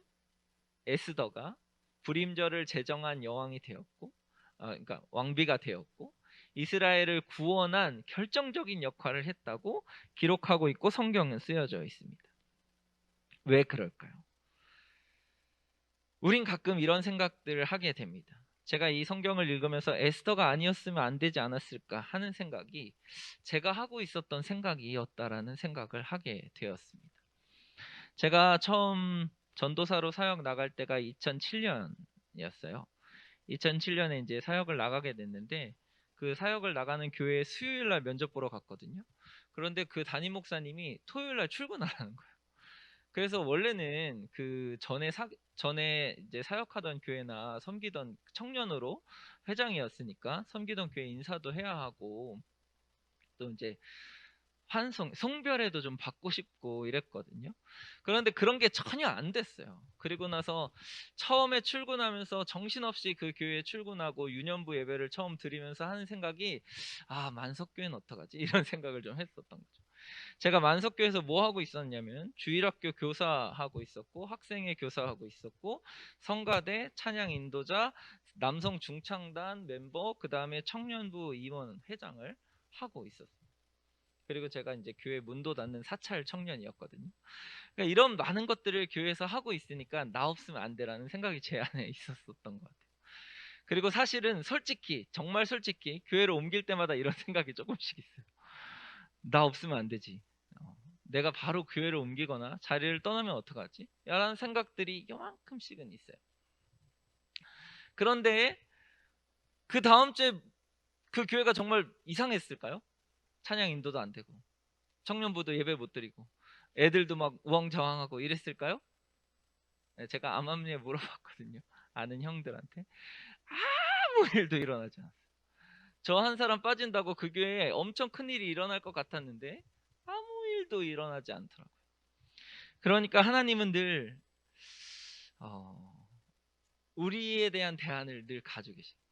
에스더가 불임절을 제정한 여왕이 되었고, 그러니까 왕비가 되었고, 이스라엘을 구원한 결정적인 역할을 했다고 기록하고 있고 성경은 쓰여져 있습니다. 왜 그럴까요? 우린 가끔 이런 생각들을 하게 됩니다. 제가 이 성경을 읽으면서 에스더가 아니었으면 안 되지 않았을까 하는 생각이 제가 하고 있었던 생각이었다라는 생각을 하게 되었습니다. 제가 처음 전도사로 사역 나갈 때가 2007년이었어요. 2007년에 이제 사역을 나가게 됐는데 그 사역을 나가는 교회에 수요일 날 면접 보러 갔거든요. 그런데 그 담임 목사님이 토요일 날 출근하라는 거예요. 그래서 원래는 그 전에 이제 사역하던 교회나 섬기던 청년으로 회장이었으니까 섬기던 교회 인사도 해야 하고 또 이제 송별회도 좀 받고 싶고 이랬거든요. 그런데 그런 게 전혀 안 됐어요. 그리고 나서 처음에 출근하면서 정신없이 그 교회에 출근하고 유년부 예배를 처음 드리면서 하는 생각이 만석교회는 어떡하지? 이런 생각을 좀 했었던 거죠. 제가 만석교회에서 뭐 하고 있었냐면 주일학교 교사하고 있었고 학생회 교사하고 있었고 성가대 찬양 인도자 남성 중창단 멤버 그 다음에 청년부 임원 회장을 하고 있었어요. 그리고 제가 이제 교회 문도 닫는 사찰 청년이었거든요. 그러니까 이런 많은 것들을 교회에서 하고 있으니까 나 없으면 안 돼라는 생각이 제 안에 있었었던 것 같아요. 그리고 사실은 정말 솔직히 교회를 옮길 때마다 이런 생각이 조금씩 있어요. 나 없으면 안 되지. 내가 바로 교회를 옮기거나 자리를 떠나면 어떡하지? 라는 생각들이 요만큼씩은 있어요. 그런데 그 다음 주에 그 교회가 정말 이상했을까요? 찬양 인도도 안 되고 청년부도 예배 못 드리고 애들도 막 우왕좌왕하고 이랬을까요? 제가 암암리에 물어봤거든요. 아는 형들한테 아무 일도 일어나지 않았어요. 저 한 사람 빠진다고 그 교회에 엄청 큰일이 일어날 것 같았는데 아무 일도 일어나지 않더라고요. 그러니까 하나님은 늘 우리에 대한 대안을 늘 가지고 계십니다.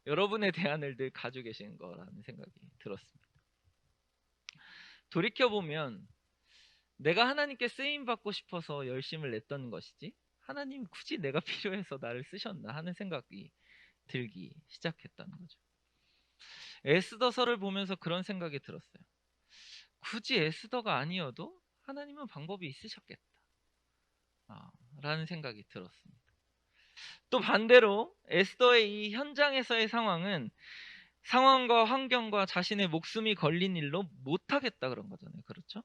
여러분의 대안을 늘 가지고 계시는 거라는 생각이 들었습니다. 돌이켜보면 내가 하나님께 쓰임받고 싶어서 열심을 냈던 것이지 하나님 굳이 내가 필요해서 나를 쓰셨나 하는 생각이 들기 시작했다는 거죠. 에스더서를 보면서 그런 생각이 들었어요. 굳이 에스더가 아니어도 하나님은 방법이 있으셨겠다 라는 생각이 들었습니다. 또 반대로 에스더의 이 현장에서의 상황과 환경과 자신의 목숨이 걸린 일로 못하겠다 그런 거잖아요. 그렇죠?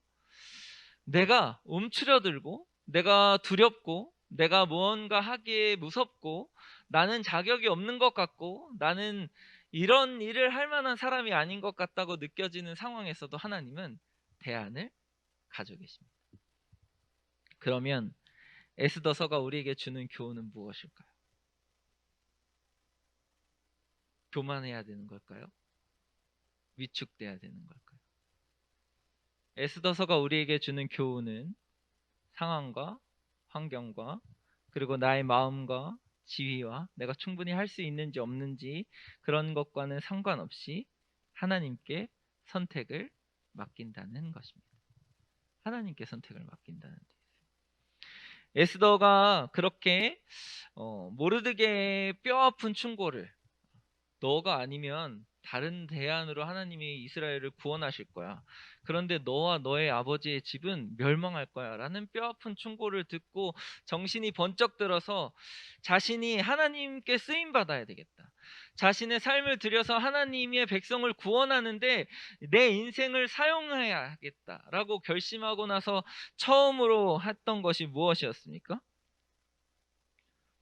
내가 움츠려들고 내가 두렵고 내가 무언가 하기에 무섭고 나는 자격이 없는 것 같고 나는 이런 일을 할 만한 사람이 아닌 것 같다고 느껴지는 상황에서도 하나님은 대안을 가지고 계십니다. 그러면 에스더서가 우리에게 주는 교훈은 무엇일까요? 교만해야 되는 걸까요? 위축돼야 되는 걸까요? 에스더서가 우리에게 주는 교훈은 상황과 환경과 그리고 나의 마음과 지위와 내가 충분히 할 수 있는지 없는지 그런 것과는 상관없이 하나님께 선택을 맡긴다는 것입니다. 하나님께 선택을 맡긴다는 뜻이에요. 에스더가 그렇게 모르드게의 뼈아픈 충고를 너가 아니면 다른 대안으로 하나님이 이스라엘을 구원하실 거야. 그런데 너와 너의 아버지의 집은 멸망할 거야 라는 뼈아픈 충고를 듣고 정신이 번쩍 들어서 자신이 하나님께 쓰임받아야 되겠다. 자신의 삶을 들여서 하나님의 백성을 구원하는데 내 인생을 사용해야겠다라고 결심하고 나서 처음으로 했던 것이 무엇이었습니까?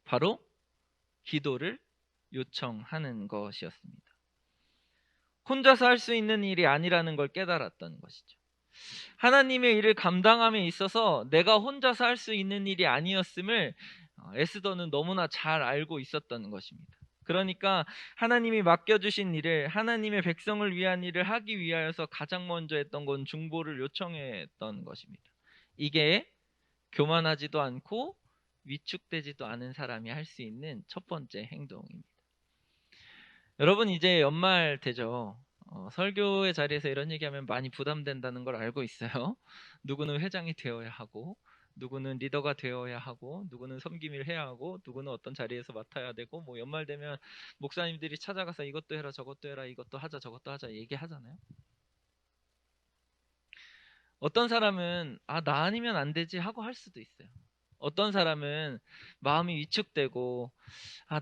바로 기도를 요청하는 것이었습니다. 혼자서 할 수 있는 일이 아니라는 걸 깨달았던 것이죠. 하나님의 일을 감당함에 있어서 내가 혼자서 할 수 있는 일이 아니었음을 에스더는 너무나 잘 알고 있었던 것입니다. 그러니까 하나님이 맡겨주신 일을, 하나님의 백성을 위한 일을 하기 위하여서 가장 먼저 했던 건 중보를 요청했던 것입니다. 이게 교만하지도 않고 위축되지도 않은 사람이 할 수 있는 첫 번째 행동입니다. 여러분, 이제 연말 되죠. 설교의 자리에서 이런 얘기하면 많이 부담된다는 걸 알고 있어요. 누구는 회장이 되어야 하고, 누구는 리더가 되어야 하고, 누구는 섬김을 해야 하고, 누구는 어떤 자리에서 맡아야 되고, 뭐 연말 되면 목사님들이 찾아가서 이것도 해라, 저것도 해라, 이것도 하자, 저것도 하자 얘기하잖아요. 어떤 사람은 나 아니면 안 되지 하고 할 수도 있어요. 어떤 사람은 마음이 위축되고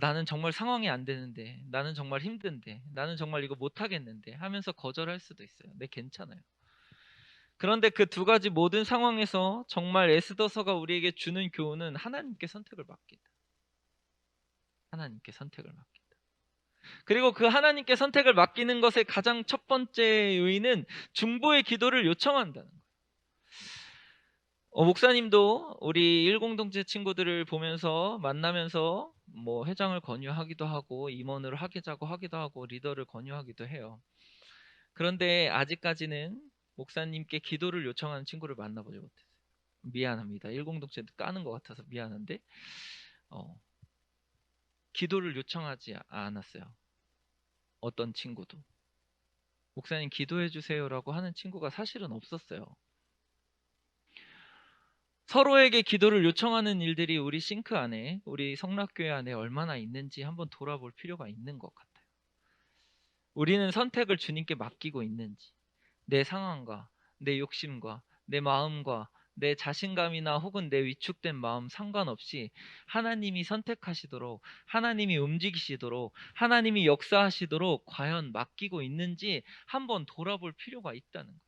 나는 정말 상황이 안 되는데, 나는 정말 힘든데, 나는 정말 이거 못하겠는데 하면서 거절할 수도 있어요. 네, 괜찮아요. 그런데 그 두 가지 모든 상황에서 정말 에스더서가 우리에게 주는 교훈은 하나님께 선택을 맡기다. 하나님께 선택을 맡기다. 그리고 그 하나님께 선택을 맡기는 것의 가장 첫 번째 의의는 중보의 기도를 요청한다는 거예요. 목사님도 우리 일공동체 친구들을 보면서 만나면서 뭐 회장을 권유하기도 하고 임원을 하자고 하기도 하고 리더를 권유하기도 해요. 그런데 아직까지는 목사님께 기도를 요청하는 친구를 만나보지 못했어요. 미안합니다. 일공동체 까는 것 같아서 미안한데 기도를 요청하지 않았어요. 어떤 친구도. 목사님 기도해 주세요라고 하는 친구가 사실은 없었어요. 서로에게 기도를 요청하는 일들이 우리 싱크 안에, 우리 성락교회 안에 얼마나 있는지 한번 돌아볼 필요가 있는 것 같아요. 우리는 선택을 주님께 맡기고 있는지, 내 상황과 내 욕심과 내 마음과 내 자신감이나 혹은 내 위축된 마음 상관없이 하나님이 선택하시도록, 하나님이 움직이시도록, 하나님이 역사하시도록 과연 맡기고 있는지 한번 돌아볼 필요가 있다는 거예요.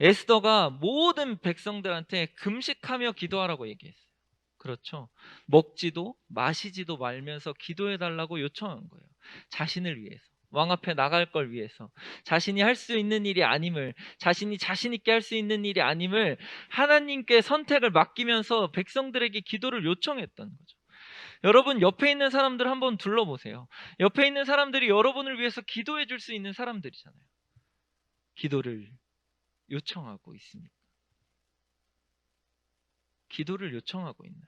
에스더가 모든 백성들한테 금식하며 기도하라고 얘기했어요. 그렇죠. 먹지도 마시지도 말면서 기도해달라고 요청한 거예요. 자신을 위해서, 왕 앞에 나갈 걸 위해서, 자신이 할 수 있는 일이 아님을, 자신이 자신 있게 할 수 있는 일이 아님을 하나님께 선택을 맡기면서 백성들에게 기도를 요청했던 거죠. 여러분, 옆에 있는 사람들 한번 둘러보세요. 옆에 있는 사람들이 여러분을 위해서 기도해 줄 수 있는 사람들이잖아요. 기도를 요청하고 있습니까? 기도를 요청하고 있나요?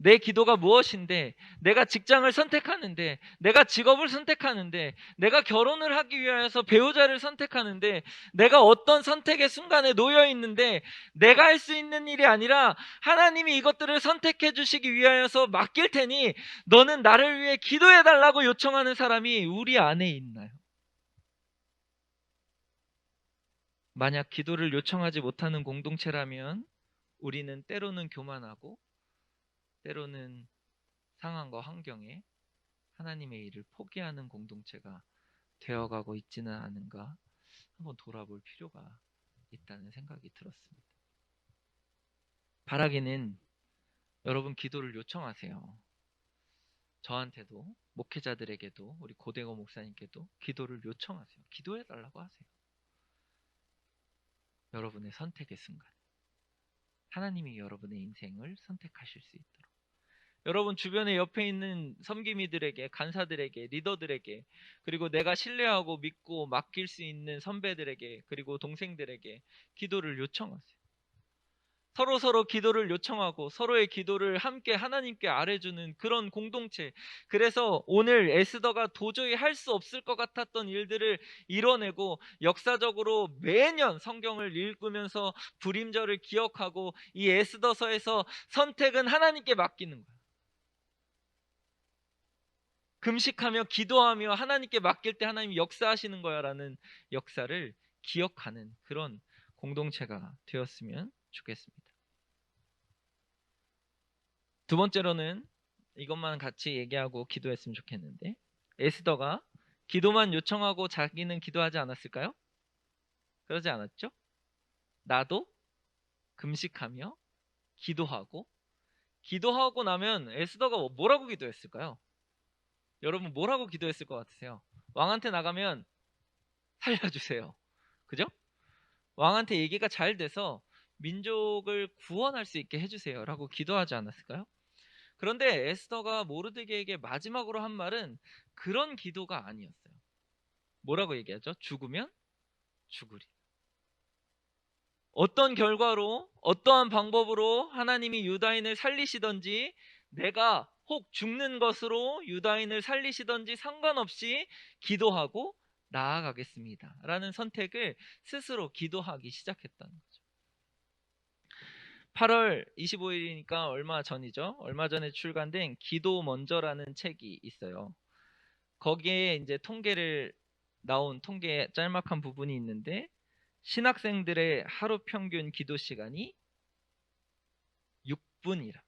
내 기도가 무엇인데, 내가 직장을 선택하는데, 내가 직업을 선택하는데, 내가 결혼을 하기 위해서 배우자를 선택하는데, 내가 어떤 선택의 순간에 놓여 있는데, 내가 할 수 있는 일이 아니라 하나님이 이것들을 선택해 주시기 위하여서 맡길 테니 너는 나를 위해 기도해 달라고 요청하는 사람이 우리 안에 있나요? 만약 기도를 요청하지 못하는 공동체라면 우리는 때로는 교만하고 때로는 상황과 환경에 하나님의 일을 포기하는 공동체가 되어가고 있지는 않은가 한번 돌아볼 필요가 있다는 생각이 들었습니다. 바라기는 여러분 기도를 요청하세요. 저한테도, 목회자들에게도, 우리 고대거 목사님께도 기도를 요청하세요. 기도해달라고 하세요. 여러분의 선택의 순간 하나님이 여러분의 인생을 선택하실 수 있도록, 여러분 주변에 옆에 있는 섬김이들에게, 간사들에게, 리더들에게, 그리고 내가 신뢰하고 믿고 맡길 수 있는 선배들에게, 그리고 동생들에게 기도를 요청하세요. 서로 기도를 요청하고 서로의 기도를 함께 하나님께 아뢰주는 그런 공동체. 그래서 오늘 에스더가 도저히 할 수 없을 것 같았던 일들을 이뤄내고 역사적으로 매년 성경을 읽으면서 불임절을 기억하고 이 에스더서에서 선택은 하나님께 맡기는 거예요. 금식하며 기도하며 하나님께 맡길 때 하나님이 역사하시는 거야라는 역사를 기억하는 그런 공동체가 되었으면 좋겠습니다. 두 번째로는 이것만 같이 얘기하고 기도했으면 좋겠는데, 에스더가 기도만 요청하고 자기는 기도하지 않았을까요? 그러지 않았죠? 나도 금식하며 기도하고 나면 에스더가 뭐라고 기도했을까요? 여러분 뭐라고 기도했을 것 같으세요? 왕한테 나가면 살려주세요. 그죠? 왕한테 얘기가 잘 돼서 민족을 구원할 수 있게 해주세요 라고 기도하지 않았을까요? 그런데 에스더가 모르드게에게 마지막으로 한 말은 그런 기도가 아니었어요. 뭐라고 얘기하죠? 죽으면 죽으리. 어떤 결과로, 어떠한 방법으로 하나님이 유다인을 살리시든지, 내가 혹 죽는 것으로 유다인을 살리시든지 상관없이 기도하고 나아가겠습니다 라는 선택을 스스로 기도하기 시작했다는 거죠. 8월 25일이니까 얼마 전이죠. 얼마 전에 출간된 기도 먼저라는 책이 있어요. 거기에 이제 나온 통계 짤막한 부분이 있는데, 신학생들의 하루 평균 기도 시간이 6분이랍니다.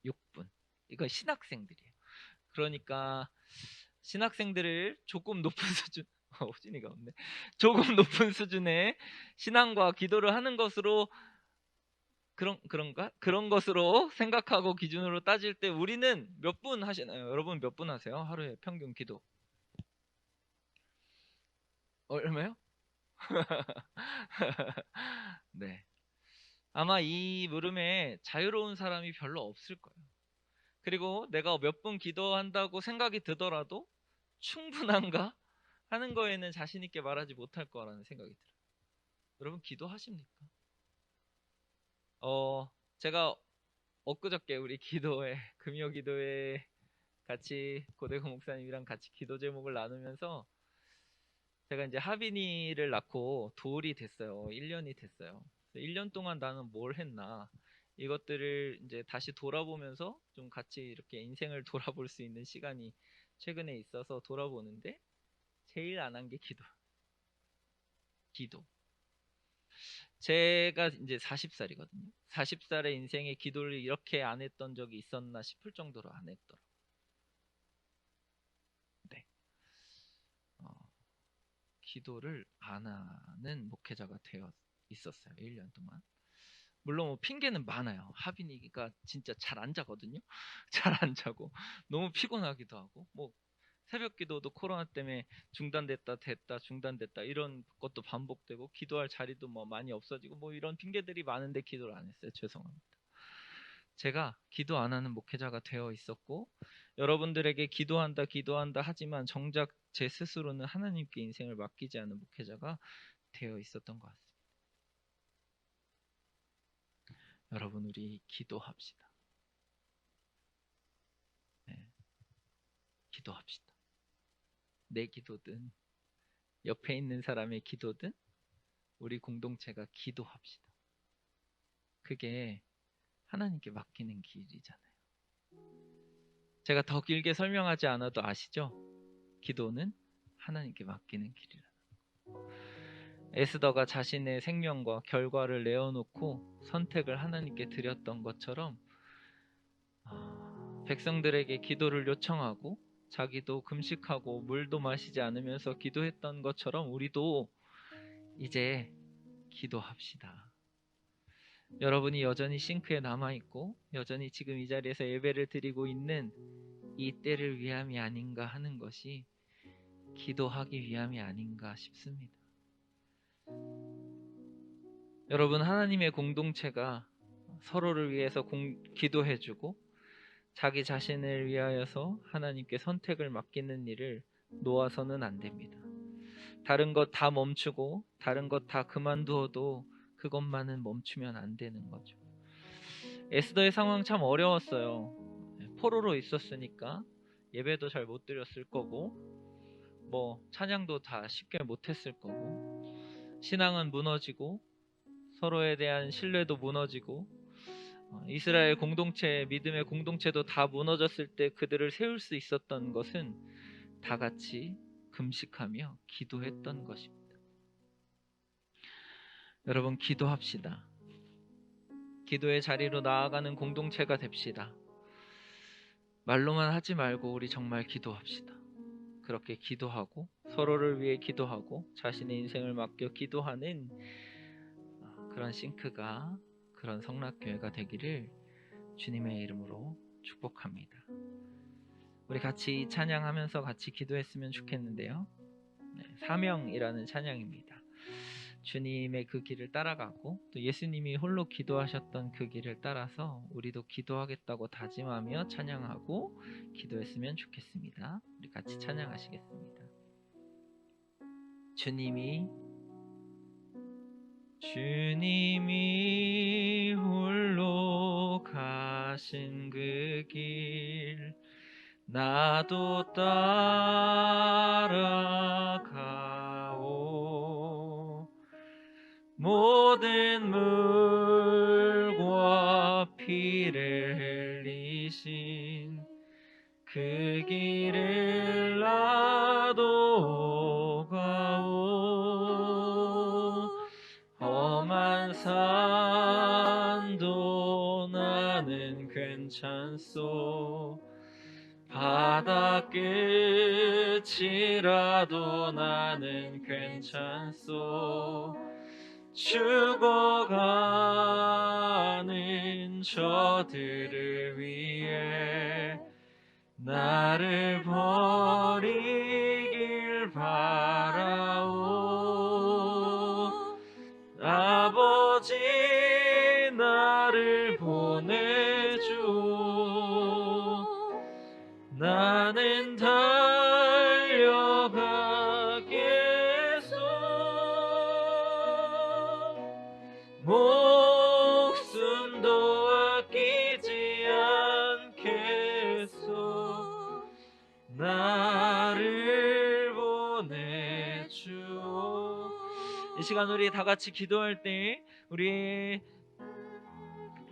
6분. 이거 신학생들이에요. 그러니까 신학생들을 조금 높은 수준, 호진이가 없네. 조금 높은 수준의 신앙과 기도를 하는 것으로 그런 것으로 생각하고 기준으로 따질 때 우리는 몇 분 하시나요? 여러분 몇 분 하세요? 하루에 평균 기도 얼마요? 네. 아마 이 물음에 자유로운 사람이 별로 없을 거예요. 그리고 내가 몇 분 기도한다고 생각이 들더라도 충분한가 하는 거에는 자신 있게 말하지 못할 거라는 생각이 들어요. 여러분 기도하십니까? 제가 엊그저께 우리 기도회, 금요 기도회 같이 고대고 목사님이랑 같이 기도 제목을 나누면서 제가 이제 하빈이를 낳고 돌이 됐어요. 1년이 됐어요. 1년 동안 나는 뭘 했나, 이것들을 이제 다시 돌아보면서 좀 같이 이렇게 인생을 돌아볼 수 있는 시간이 최근에 있어서 돌아보는데, 제일 안 한 게 기도. 제가 이제 40살이거든요. 40살의 인생에 기도를 이렇게 안 했던 적이 있었나 싶을 정도로 안 했더라고요. 네. 기도를 안 하는 목회자가 되어 있었어요. 1년 동안. 물론 뭐 핑계는 많아요. 하빈이가 진짜 잘 안 자거든요. 잘 안 자고 너무 피곤하기도 하고, 뭐 새벽 기도도 코로나 때문에 중단됐다 이런 것도 반복되고, 기도할 자리도 뭐 많이 없어지고, 뭐 이런 핑계들이 많은데 기도를 안 했어요. 죄송합니다. 제가 기도 안 하는 목회자가 되어 있었고, 여러분들에게 기도한다 하지만 정작 제 스스로는 하나님께 인생을 맡기지 않은 목회자가 되어 있었던 것 같습니다. 여러분 우리 기도합시다. 네. 기도합시다. 내 기도든 옆에 있는 사람의 기도든 우리 공동체가 기도합시다. 그게 하나님께 맡기는 길이잖아요. 제가 더 길게 설명하지 않아도 아시죠? 기도는 하나님께 맡기는 길이라는 거. 에스더가 자신의 생명과 결과를 내어놓고 선택을 하나님께 드렸던 것처럼, 백성들에게 기도를 요청하고 자기도 금식하고 물도 마시지 않으면서 기도했던 것처럼 우리도 이제 기도합시다. 여러분이 여전히 싱크에 남아있고 여전히 지금 이 자리에서 예배를 드리고 있는 이 때를 위함이 아닌가 하는 것이 기도하기 위함이 아닌가 싶습니다. 여러분, 하나님의 공동체가 서로를 위해서 기도해주고 자기 자신을 위하여서 하나님께 선택을 맡기는 일을 놓아서는 안 됩니다. 다른 것 다 멈추고 다른 것 다 그만두어도 그것만은 멈추면 안 되는 거죠. 에스더의 상황 참 어려웠어요. 포로로 있었으니까 예배도 잘 못 드렸을 거고, 뭐 찬양도 다 쉽게 못했을 거고, 신앙은 무너지고 서로에 대한 신뢰도 무너지고, 이스라엘 공동체, 믿음의 공동체도 다 무너졌을 때 그들을 세울 수 있었던 것은 다 같이 금식하며 기도했던 것입니다. 여러분, 기도합시다. 기도의 자리로 나아가는 공동체가 됩시다. 말로만 하지 말고 우리 정말 기도합시다. 그렇게 기도하고 서로를 위해 기도하고 자신의 인생을 맡겨 기도하는 그런 싱크가, 그런 성락교회가 되기를 주님의 이름으로 축복합니다. 우리 같이 찬양하면서 같이 기도했으면 좋겠는데요. 사명이라는 찬양입니다. 주님의 그 길을 따라가고 또 예수님이 홀로 기도하셨던 그 길을 따라서 우리도 기도하겠다고 다짐하며 찬양하고 기도했으면 좋겠습니다. 우리 같이 찬양하시겠습니다. 주님이 홀로 가신 그 길 나도 따라가오. 모든 물과 피를 흘리신 그 길을 나도 가오. 험한 산도 나는 괜찮소. 바다 끝이라도 나는 괜찮소. 죽어가는 저들을 위해 나를 버리길 바라오. 아버지 나를 보내줘. 나는 달려가겠소. 목숨도 아끼지 않겠소. 나를 보내주오. 이 시간 우리 다 같이 기도할 때 우리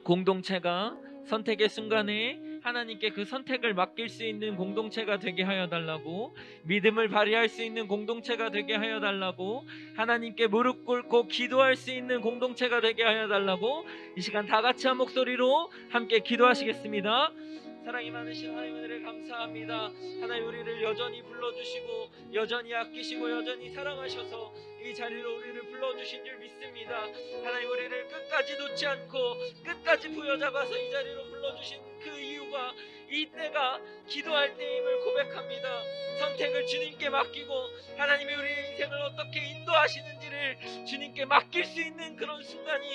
공동체가 선택의 순간에 하나님께 그 선택을 맡길 수 있는 공동체가 되게 하여 달라고, 믿음을 발휘할 수 있는 공동체가 되게 하여 달라고, 하나님께 무릎 꿇고 기도할 수 있는 공동체가 되게 하여 달라고 이 시간 다 같이 한 목소리로 함께 기도하시겠습니다. 사랑이 많으신 하나님 은혜를 감사합니다. 하나님 우리를 여전히 불러주시고 여전히 아끼시고 여전히 사랑하셔서 이 자리로 우리를 불러주신 줄 믿습니다. 하나님 우리를 끝까지 놓지 않고 끝까지 부여잡아서 이 자리로 불러주신 그 이유가 이때가 기도할 때임을 고백합니다. 선택을 주님께 맡기고 하나님이 우리의 인생을 어떻게 인도하시는지를 주님께 맡길 수 있는 그런 순간이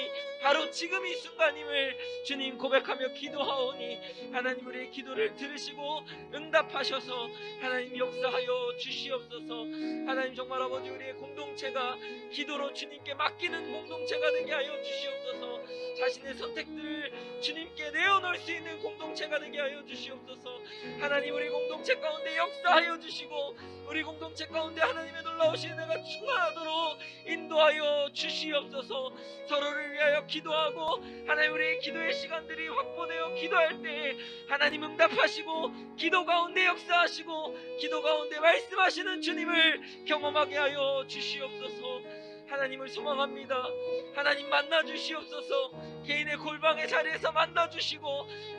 바로 지금 이 순간임을 주님 고백하며 기도하오니 하나님 우리의 기도를 들으시고 응답하셔서 하나님 역사하여 주시옵소서. 하나님 정말 아버지 우리의 공동체가 기도로 주님께 맡기는 공동체가 되게 하여 주시옵소서. 자신의 선택들을 주님께 내어놓을 수 있는 공동체가 되게 하여 주시옵소서. 하나님 우리 공동체 가운데 역사하여 주시고 우리 공동체 가운데 하나님의 놀라우신 은혜가 충만하도록 인도하여 주시옵소서. 서로를 위하여 기도하고 하나님 우리의 기도의 시간들이 확보되어 기도할 때 하나님 응답하시고 기도 가운데 역사하시고 기도 가운데 말씀하시는 주님을 경험하게 하여 주시옵소서. 하나님을 소망합니다. 하나님 만나 주시옵소서. 개인의 골방의 자리에서 만나 주시고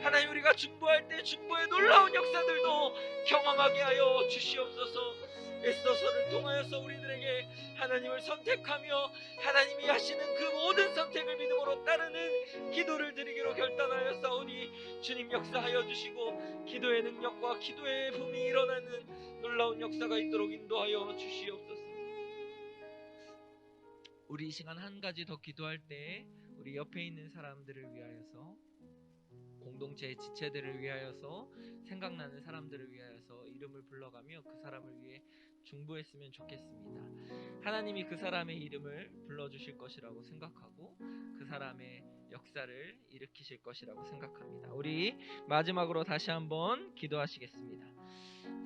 하나님 우리가 중보할 때 중보의 놀라운 역사들도 경험하게 하여 주시옵소서. 에스더서를 통하여서 우리들에게 하나님을 선택하며 하나님이 하시는 그 모든 선택을 믿음으로 따르는 기도를 드리기로 결단하였사오니 주님 역사하여 주시고 기도의 능력과 기도의 붐이 일어나는 놀라운 역사가 있도록 인도하여 주시옵소서. 우리 이 시간 한 가지 더 기도할 때 우리 옆에 있는 사람들을 위하여서, 공동체의 지체들을 위하여서, 생각나는 사람들을 위하여서 이름을 불러가며 그 사람을 위해 중보했으면 좋겠습니다. 하나님이 그 사람의 이름을 불러주실 것이라고 생각하고 그 사람의 역사를 일으키실 것이라고 생각합니다. 우리 마지막으로 다시 한번 기도하시겠습니다.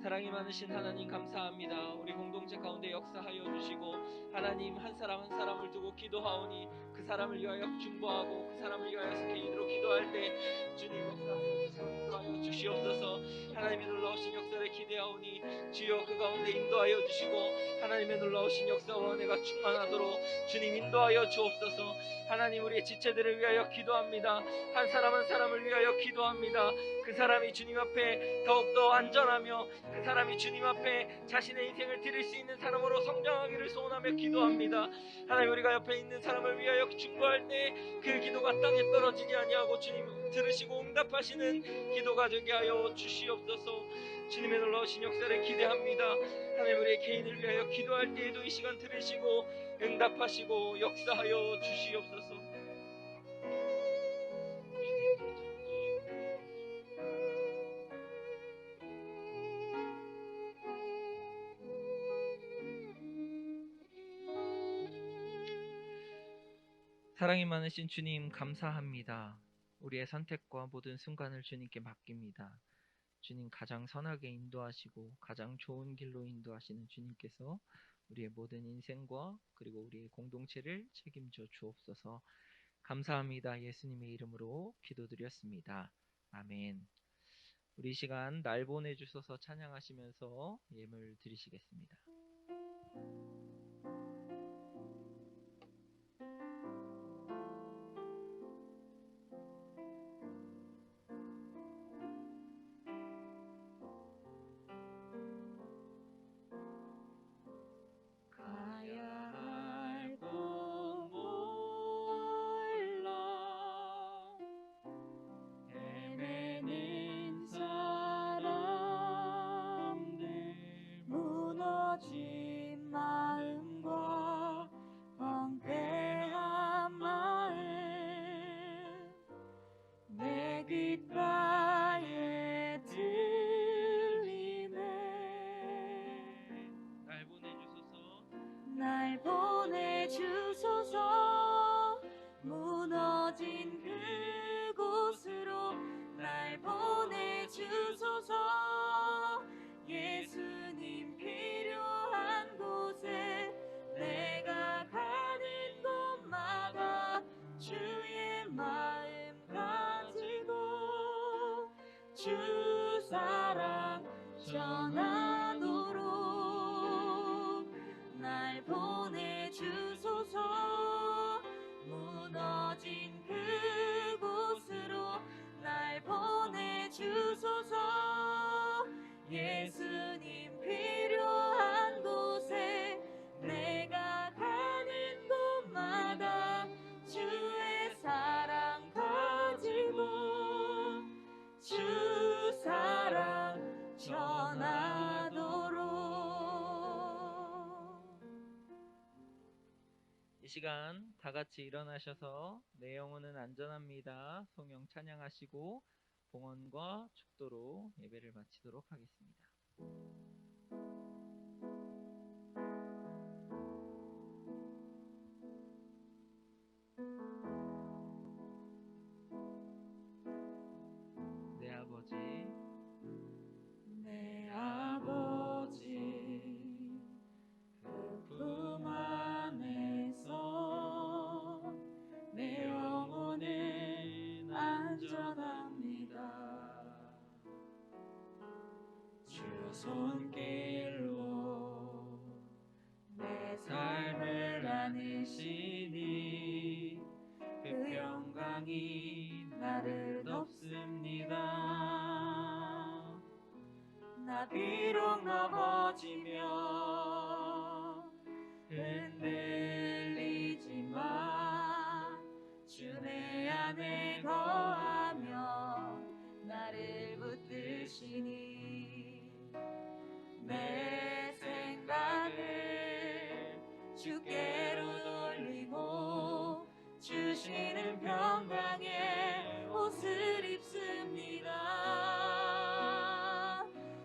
사랑이 많으신 하나님 감사합니다. 우리 공동체 가운데 역사하여 주시고 하나님 한 사람 한 사람을 두고 기도하오니 그 사람을 위하여 중보하고 그 사람을 위하여서 개인으로 기도할 때 주님 역사하여 주시옵소서. 하나님의 놀라우신 역사를 기대하오니 주여 그 가운데 인도하여 주시고 하나님의 놀라우신 역사와 은혜가 충만하도록 주님 인도하여 주옵소서. 하나님 우리의 지체들을 위하여 기도합니다. 한 사람 한 사람을 위하여 기도합니다. 그 사람이 주님 앞에 더욱더 안전하며 그 사람이 주님 앞에 자신의 인생을 드릴 수 있는 사람으로 성장하기를 소원하며 기도합니다. 하나님 우리가 옆에 있는 사람을 위하여 중보할 때 그 기도가 땅에 떨어지지 아니하고 주님 들으시고 응답하시는 기도가 되게 하여 주시옵소서. 주님의 놀라우신 역사를 기대합니다. 하나님 우리의 개인을 위하여 기도할 때에도 이 시간 들으시고 응답하시고 역사하여 주시옵소서. 사랑이 많으신 주님 감사합니다. 우리의 선택과 모든 순간을 주님께 맡깁니다. 주님 가장 선하게 인도하시고 가장 좋은 길로 인도하시는 주님께서 우리의 모든 인생과 그리고 우리의 공동체를 책임져 주옵소서. 감사합니다. 예수님의 이름으로 기도드렸습니다. 아멘. 우리 시간 날 보내주셔서 찬양하시면서 예물 드리시겠습니다. 날 보내주소서. 무너진 그곳으로 날 보내주소서. 예수님 필요한 곳에 내가 가는 곳마다 주의 마음 가지고 주 사랑 전하도록 날 보내주소서. 무너진 그곳으로 날 보내주소서. 예수님 필요한 곳에 내가 가는 곳마다 주의 사랑 가지고 주 사랑 전하도록. 이 시간 다 같이 일어나셔서 내 영혼은 안전합니다. 성령 찬양하시고 봉헌과 축도로 예배를 마치도록 하겠습니다. 내 아버지, 내 아버지 그 품 안에서 내 영혼은 안전합니다. 주 손길로 내 삶을 안으시니 그 평강이 나를 덮습니다. 나 비록 넘어지며 흔들리지만 주 내 안에 거하며 나를 붙드시니 내 생각을 주께로 돌리고 주시는 평강의 옷을 입습니다.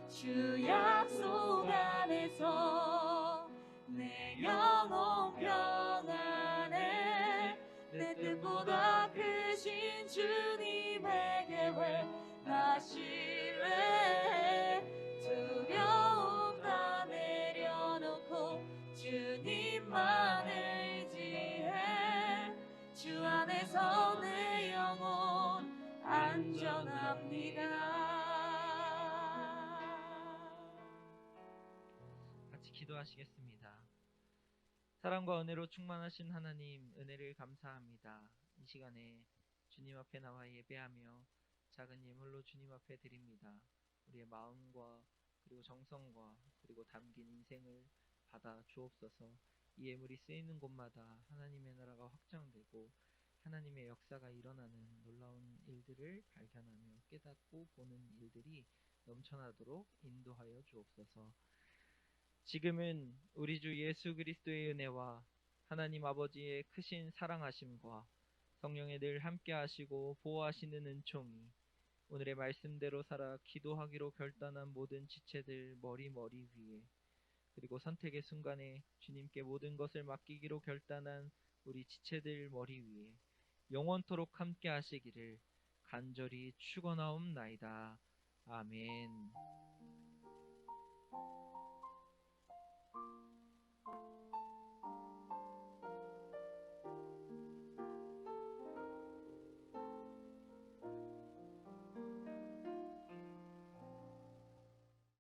주 약속 안에서 내 영혼 평안에 내 뜻보다 크신 주님의 계획 나 신뢰해 두려움 다 내려놓고 주님 주님만을 의지해 주 안에서 내 영혼 안전합니다. 같이 기도하시겠습니다. 사랑과 은혜로 충만하신 하나님, 은혜를 감사합니다. 이 시간에 주님 앞에 나와 예배하며 작은 예물로 주님 앞에 드립니다. 우리의 마음과 그리고 정성과 그리고 담긴 인생을 받아 주옵소서. 이 예물이 쓰이는 곳마다 하나님의 나라가 확장되고 하나님의 역사가 일어나는 놀라운 일들을 발견하며 깨닫고 보는 일들이 넘쳐나도록 인도하여 주옵소서. 지금은 우리 주 예수 그리스도의 은혜와 하나님 아버지의 크신 사랑하심과 성령의 늘 함께 하시고 보호하시는 은총이 오늘의 말씀대로 살아 기도하기로 결단한 모든 지체들 머리 위에, 그리고 선택의 순간에 주님께 모든 것을 맡기기로 결단한 우리 지체들 머리 위에 영원토록 함께 하시기를 간절히 축원하옵나이다. 아멘.